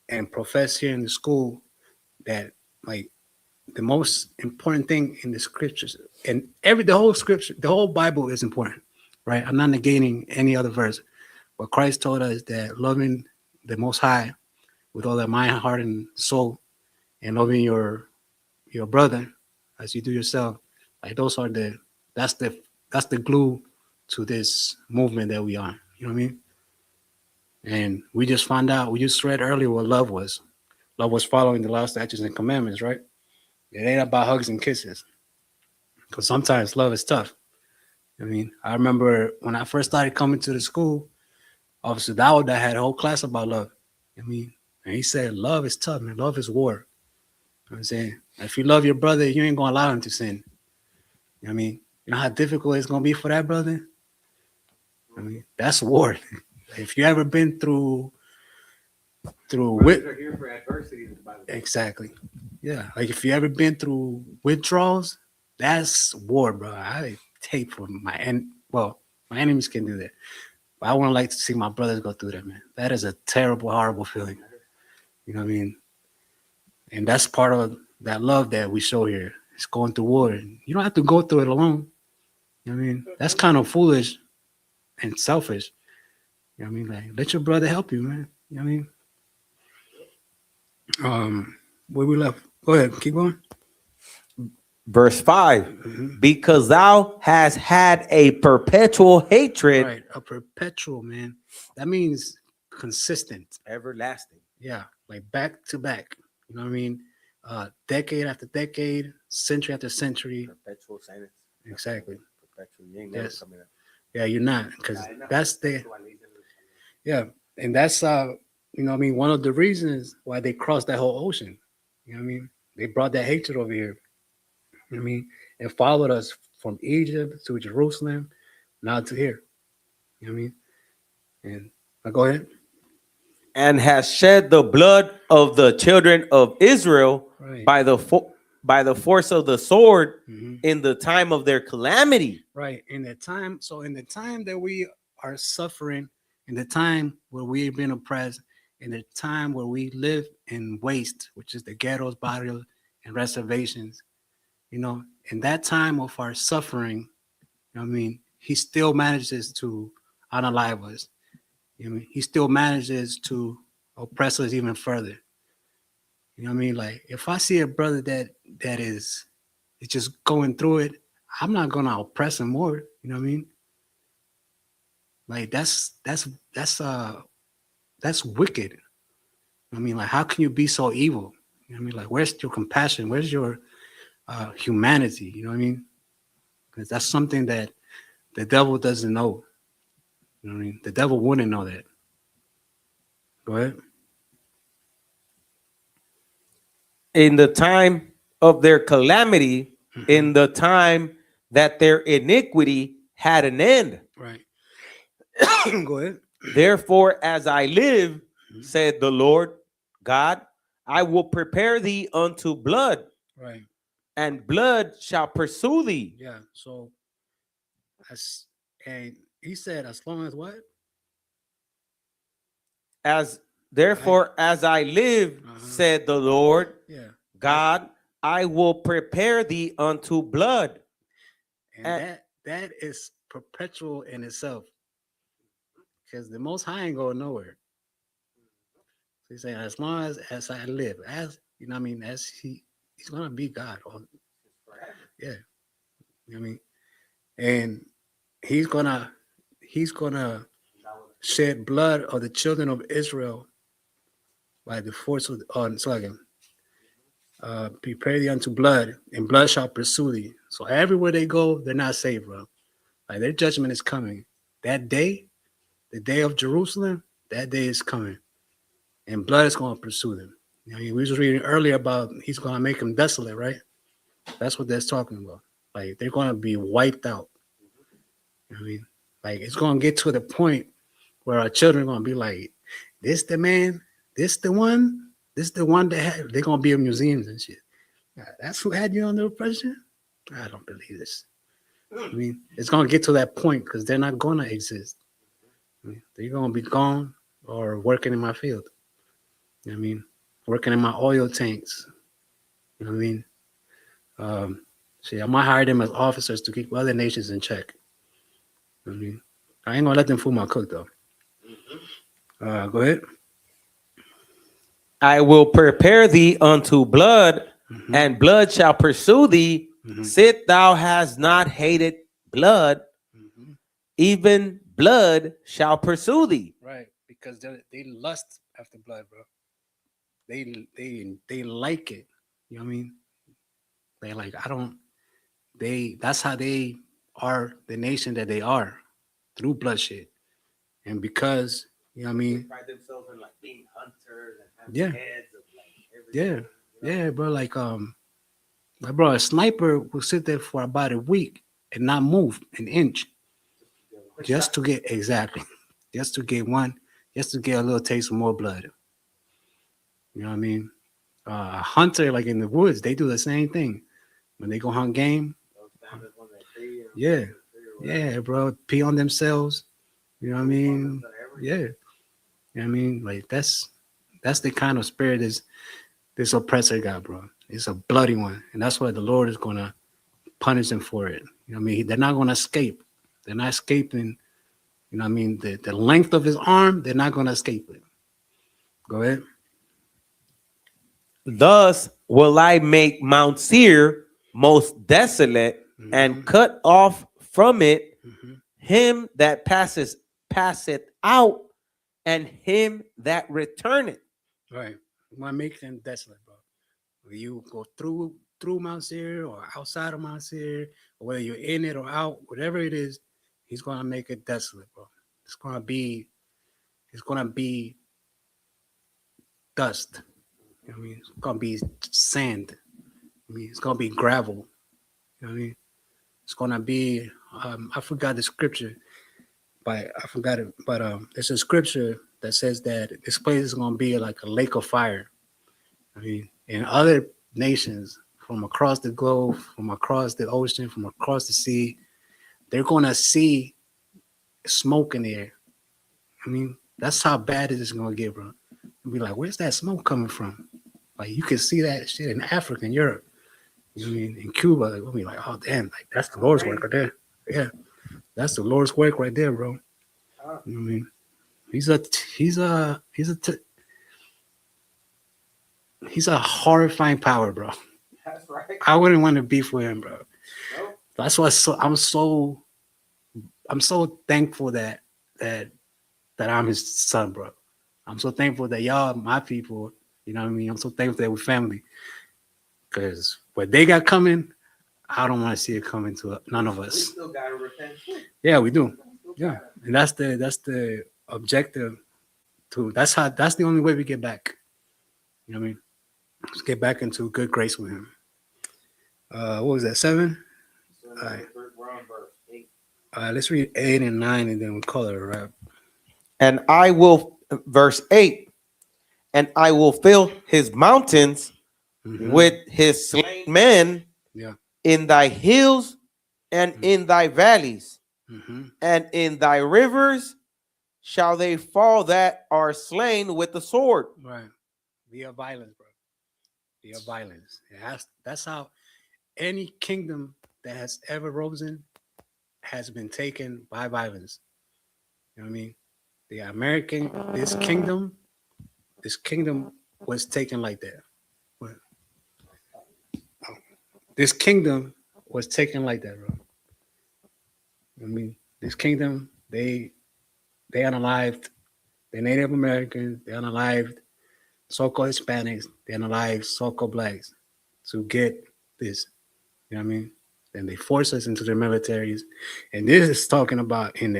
and profess here in the school, that like the most important thing in the scriptures, and the whole scripture, the whole Bible is important, right? I'm not negating any other verse, but Christ told us that loving the Most High with all their mind, heart, and soul, and loving your brother as you do yourself, like that's the glue to this movement that we are. You know what I mean? And we just read earlier what love was. Love was following the law, statutes, and commandments, right? It ain't about hugs and kisses. Because sometimes love is tough. I mean, I remember when I first started coming to the school, Officer Dawud had a whole class about love. I mean, and he said, love is tough, man. Love is war. You know what I'm saying? If you love your brother, you ain't going to allow him to sin. You know what I mean? You know how difficult it's going to be for that brother? I mean, that's war. If you ever been through exactly. Yeah. Like if you ever been through withdrawals, that's war, bro. I hate for my enemies can do that. But I wouldn't like to see my brothers go through that, man. That is a terrible, horrible feeling. You know what I mean? And that's part of that love that we show here. It's going through war. You don't have to go through it alone. You know what I mean? That's kind of foolish and selfish. You know what I mean? Like, let your brother help you, man. You know what I mean? where we left. Go ahead, keep going. Verse 5, because thou hast had a perpetual hatred. Right, a perpetual, man. That means consistent. Everlasting. Yeah, like back to back. You know what I mean? Decade after decade, century after century. Perpetual sentence. Exactly. Perpetual. You ain't never Yes. coming up. Yeah, you're not, because that's the and that's you know what I mean, one of the reasons why they crossed that whole ocean. You know what I mean? They brought that hatred over here. You know what I mean? It followed us from Egypt to Jerusalem, now to here. You know what I mean? And go ahead. And has shed the blood of the children of Israel by the force of the sword in the time of their calamity. Right. In the time, so in the time that we are suffering, in the time where we've been oppressed, in the time where we live in waste, which is the ghettos, barrios, and reservations, you know, in that time of our suffering, you know what I mean, he still manages to unalive us. You know what I mean? He still manages to oppress us even further. You know what I mean? Like, if I see a brother that is just going through it, I'm not gonna oppress him more. You know what I mean? Like, that's wicked. I mean, like, how can you be so evil? You know what I mean? Like, where's your compassion? Where's your humanity? You know what I mean? Because that's something that the devil doesn't know. You know what I mean? The devil wouldn't know that. Go ahead. In the time of their calamity, in the time that their iniquity had an end. Right. Go ahead. Therefore, as I live, said the Lord God, I will prepare thee unto blood. Right. And blood shall pursue thee. Yeah. So, and he said, as long as what? Therefore, as I live, said the Lord God, I will prepare thee unto blood. And that is perpetual in itself. Because the Most High ain't going nowhere. So he's saying, as long as I live, as you know what I mean, as he's gonna be God. Yeah. You know what I mean? And he's gonna shed blood of the children of Israel by the force of prepare thee unto blood, and blood shall pursue thee. So everywhere they go, they're not safe, bro. Like, their judgment is coming. That day, the day of Jerusalem, that day is coming. And blood is going to pursue them. You know, we was reading earlier about he's going to make them desolate, right? That's what that's talking about. Like, they're going to be wiped out. You know what I mean? Like, it's going to get to the point where our children are going to be like, this the man, this the one that had, they're going to be in museums and shit. That's who had you under oppression? I don't believe this. I mean, it's going to get to that point because they're not going to exist. I mean, they're going to be gone or working in my field. You know what I mean? Working in my oil tanks. You know what I mean? See, I might hire them as officers to keep other nations in check. You know what I mean? I ain't going to let them fool my cook, though. Go ahead. I will prepare thee unto blood, and blood shall pursue thee. Sit thou hast not hated blood, even blood shall pursue thee. Right, because they lust after blood, bro. They like it. You know what I mean? They like, that's how they are the nation that they are, through bloodshed. And because, you know what I mean? They pride themselves in like being hunters and having heads of like everything. Yeah, bro. Like bro, a sniper will sit there for about a week and not move an inch, just to get a little taste of more blood. You know what I mean? A hunter, like in the woods, they do the same thing when they go hunt game. Yeah, bro. Pee on themselves. You know what I mean? Yeah. You know what I mean? Like, that's the kind of spirit this oppressor got, bro. It's a bloody one. And that's why the Lord is going to punish them for it. You know what I mean? They're not going to escape. They're not escaping. You know what I mean? The length of his arm, they're not going to escape it. Go ahead. Thus will I make Mount Seir most desolate and cut off from it him that passeth out and him that returneth. Right. You want to make them desolate, bro. Whether you go through Mount Seir or outside of Mount Seir, or whether you're in it or out, whatever it is, he's gonna make it desolate, bro. It's gonna be dust. You know what I mean? It's gonna be sand. I mean, it's gonna be gravel. You know what I mean? It's gonna be I forgot the scripture, but I forgot it. But there's a scripture that says that this place is gonna be like a lake of fire. I mean, in other nations from across the globe, from across the ocean, from across the sea, they're gonna see smoke in the air. I mean, that's how bad it is gonna get, bro. You'll be like, where's that smoke coming from? Like you can see that shit in Africa and Europe. You know what I mean? In Cuba, like, we'll be like, oh damn, like that's the Lord's work right there. Yeah, that's the Lord's work right there, bro. You know what I mean? He's a horrifying power, bro. That's right. I wouldn't want to beef with him, bro. Nope. That's why I'm so thankful that I'm his son, bro. I'm so thankful that y'all, my people, you know what I mean? I'm so thankful that we're family. Because what they got coming, I don't want to see it coming to none of We us. still gotta repent too. Yeah, we do. Yeah. And that's the objective to that's the only way we get back. You know what I mean? Let's get back into good grace with him. What was that? 7? All right. We're on verse 8. All right, let's read 8 and 9 and then we'll call it a wrap. And I will, verse 8, and I will fill his mountains with his slain men in thy hills and in thy valleys, and in thy rivers shall they fall that are slain with the sword. Right. Via violence, bro. Via violence. That's how any kingdom that has ever risen has been taken by violence. You know what I mean? This kingdom was taken like that. This kingdom was taken like that, bro. I mean, this kingdom, they unalived the Native Americans, they unalived so-called Hispanics, they unalived so-called blacks to get this. You know what I mean? And they force us into their militaries. And this is talking about in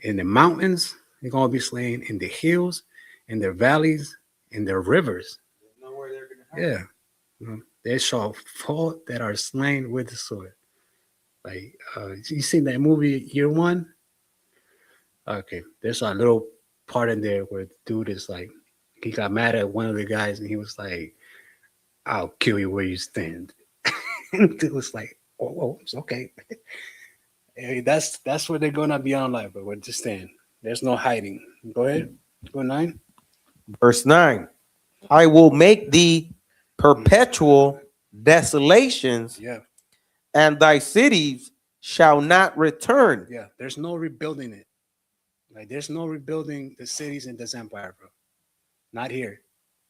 the mountains, they're gonna be slain, in the hills, in their valleys, in their rivers. Nowhere they're gonna hide. Yeah. You know, they shall fall that are slain with the sword. Like you seen that movie Year One? Okay, there's a little part in there where the dude is like, he got mad at one of the guys and he was like, I'll kill you where you stand. It was like, oh, it's okay. Hey, that's what they're gonna be on live, but we're just saying there's no hiding. Go ahead. Go 9. Verse 9, I will make thee perpetual desolations, and thy cities shall not return. Yeah, there's no rebuilding it. Like there's no rebuilding the cities in this empire, bro. Not here.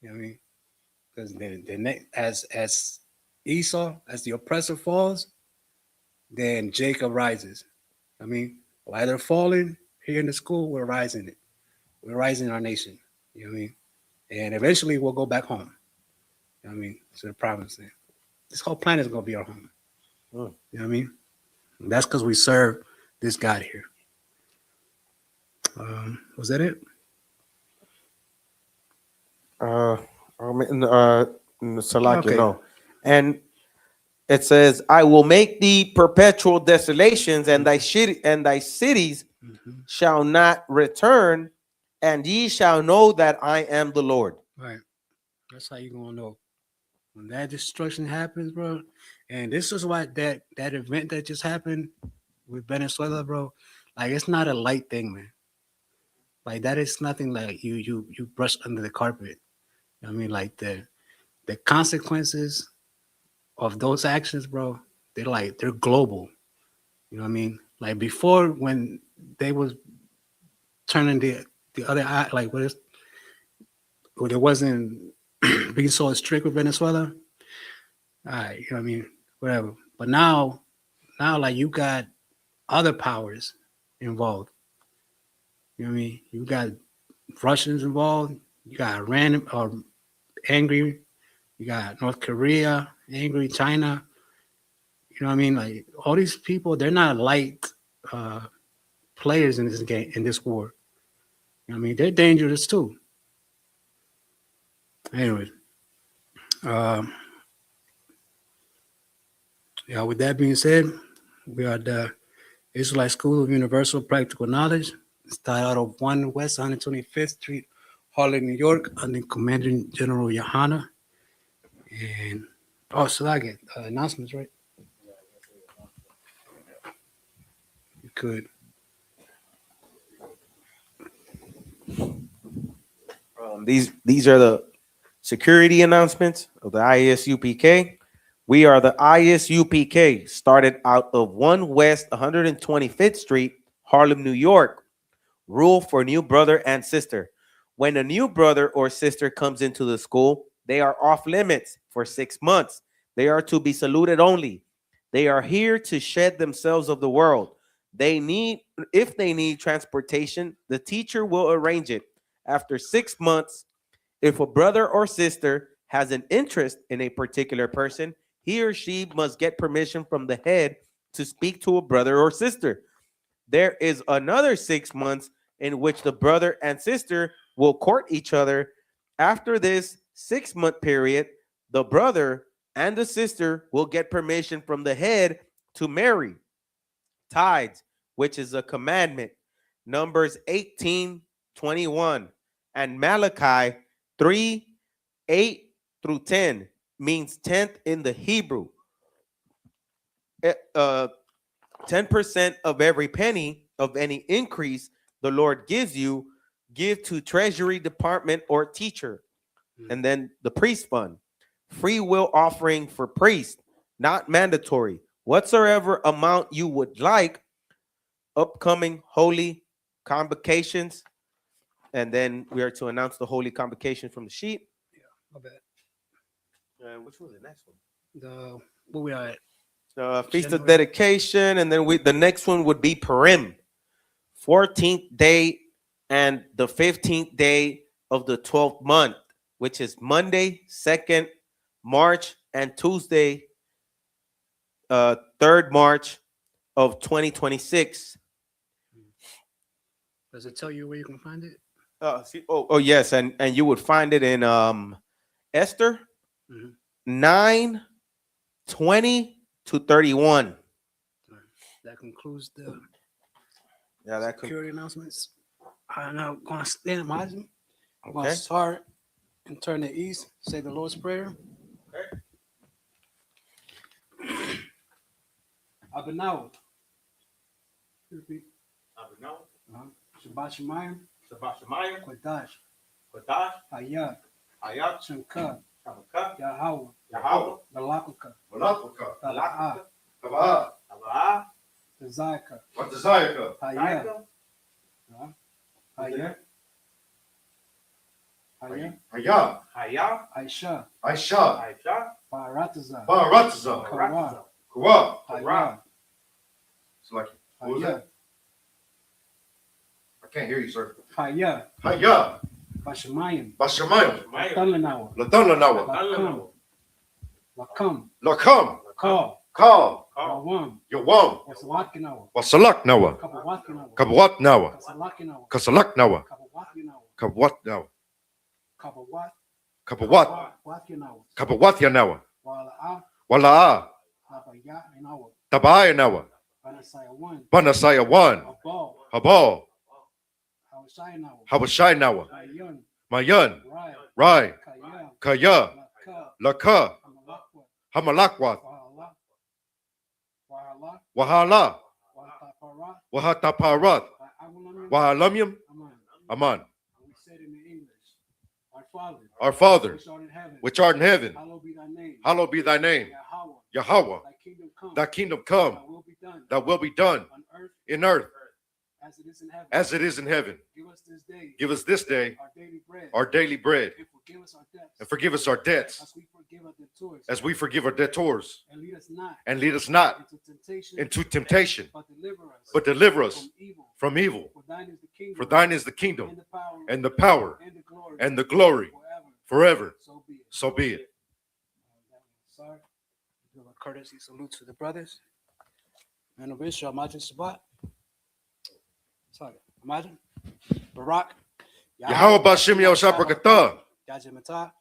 You know what I mean? Because as Esau, as the oppressor falls, then Jacob rises. I mean, while they're falling here in the school, we're rising it. We're rising our nation. You know what I mean? And eventually we'll go back home. You know what I mean? To the promised land. This whole planet is gonna be our home. You know what I mean? And that's because we serve this God here. Was that it? Salaki, no. And it says, I will make thee perpetual desolations, and thy cities shall not return, and ye shall know that I am the Lord. Right. That's how you're gonna know. When that destruction happens, bro. And this is why that event that just happened with Venezuela, bro, like it's not a light thing, man. Like that is nothing like you brush under the carpet. You know what I mean? Like the consequences of those actions, bro, they're global. You know what I mean? Like before, when they was turning the other eye, like there wasn't being so strict with Venezuela. All right, you know what I mean? Whatever. But now like you got other powers involved. You know what I mean? You got Russians involved. You got Iran angry. You got North Korea angry. China. You know what I mean? Like all these people, they're not light players in this game, in this war. You know what I mean? They're dangerous too. Anyway, yeah. With that being said, we are the Israelite School of Universal Practical Knowledge. It's tied out of 1 West 125th Street, Harlem, New York, under Commanding General Yohana. And so I get announcements, right? You could. These are the security announcements of the ISUPK. We are the ISUPK, started out of 1 West 125th Street, Harlem, New York. Rule for new brother and sister. When a new brother or sister comes into the school, they are off limits for 6 months. They are to be saluted only. They are here to shed themselves of the world. If they need transportation, the teacher will arrange it. After 6 months, if a brother or sister has an interest in a particular person, he or she must get permission from the head to speak to a brother or sister. There is another 6 months in which the brother and sister will court each other. After this 6-month period, the brother and the sister will get permission from the head to marry. Tithes, which is a commandment, Numbers 18:21, and Malachi 3:8-10 means 10th in the Hebrew. 10% of every penny of any increase the Lord gives you, give to Treasury Department or teacher. And then the priest fund. Free will offering for priest, not mandatory. Whatsoever amount you would like, upcoming holy convocations. And then we are to announce the holy convocation from the sheet. Yeah, my bad. Which was the next one? Where we are at? Feast of Dedication, and then the next one would be Purim, 14th day and the 15th day of the 12th month, which is Monday, 2nd March, and Tuesday, 3rd March of 2026. Does it tell you where you can find it? Yes, and you would find it in Esther 9:20-31. That concludes the that security announcements. I'm now going to stand in my I'm going Okay. to start and turn to east, say the Lord's Prayer. Okay. Abinau. Repeat. Abinau. Shabbat Shemayim. Shabbat Shemayim. Kodash. Kodash. Hayat. Hayat. Shamka. Shamka. Yahweh. Yahweh. Balakuka. Balakuka. Taba'a. Taba'a. Taba'a. Tazayaka. What Tazayaka? Hayat. Hayat. Hayat. Hayat. Hayat. Aisha. Aisha. Aisha. Barataza. Barataza. Kawa. Kawa. Hayat. It's like, what was that? I can't hear you, sir. Hayat. Hayat. Bashamayim. Bashamayim. Latanlanawa. Latanlanawa. Lakam. Lakam. Call. Call. Yawam. Yawam. Wasalakinawa. Wasalaknawa. Kabawatinawa. Kabawatnawa. Kasalakinawa. Kasalaknawa. Kabawatinawa. Kabawat. Kabawat. Kabawat. Watinawa. Kabawatyanawa. Wala'a. Wala'a. Labayanawa. Tabayanawa. Banasayawan. Banasayawan. Habal. Habal. Hawashayanawa. Hawashaynawa. Mayun. Mayan. Rai. Rai. Kaya. Kaya. Laka. Hamalakwat. Wahala. Wahala. Wahataparat. Wahataparat. Wahalamyam. Aman. We said in the English, Our Father. Our Father, which art in heaven. Hallowed be thy name. Hallowed be thy name. Yahweh. Thy kingdom come. Thy kingdom come. Thy will be done in earth As it is in heaven. as it is in heaven. Give us this day. Give us this day Our daily bread. our daily bread. And forgive us our debts. and forgive us our debts, as we forgive our debtors, as we forgive our debtors, and lead us not into temptation, but but deliver us from evil. from evil. For thine is the kingdom, For thine is the kingdom, and the power, and the glory, forever. So be it. Sorry. Do a courtesy salute to the brothers. Man of Israel, Imagine Shabbat. Sorry, Imagine. Barak. Yahweh Bashem Yahushua Barakatah. Yajimatah.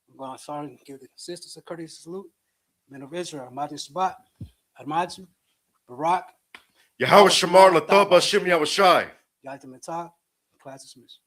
I'm going to sorry and give the sisters a courtesy salute. Men of Israel, Imagine Shabbat. Imagine. Barak. Yahweh Shamar Latah Bashem Yahushai. Yajimatah. Class dismissed.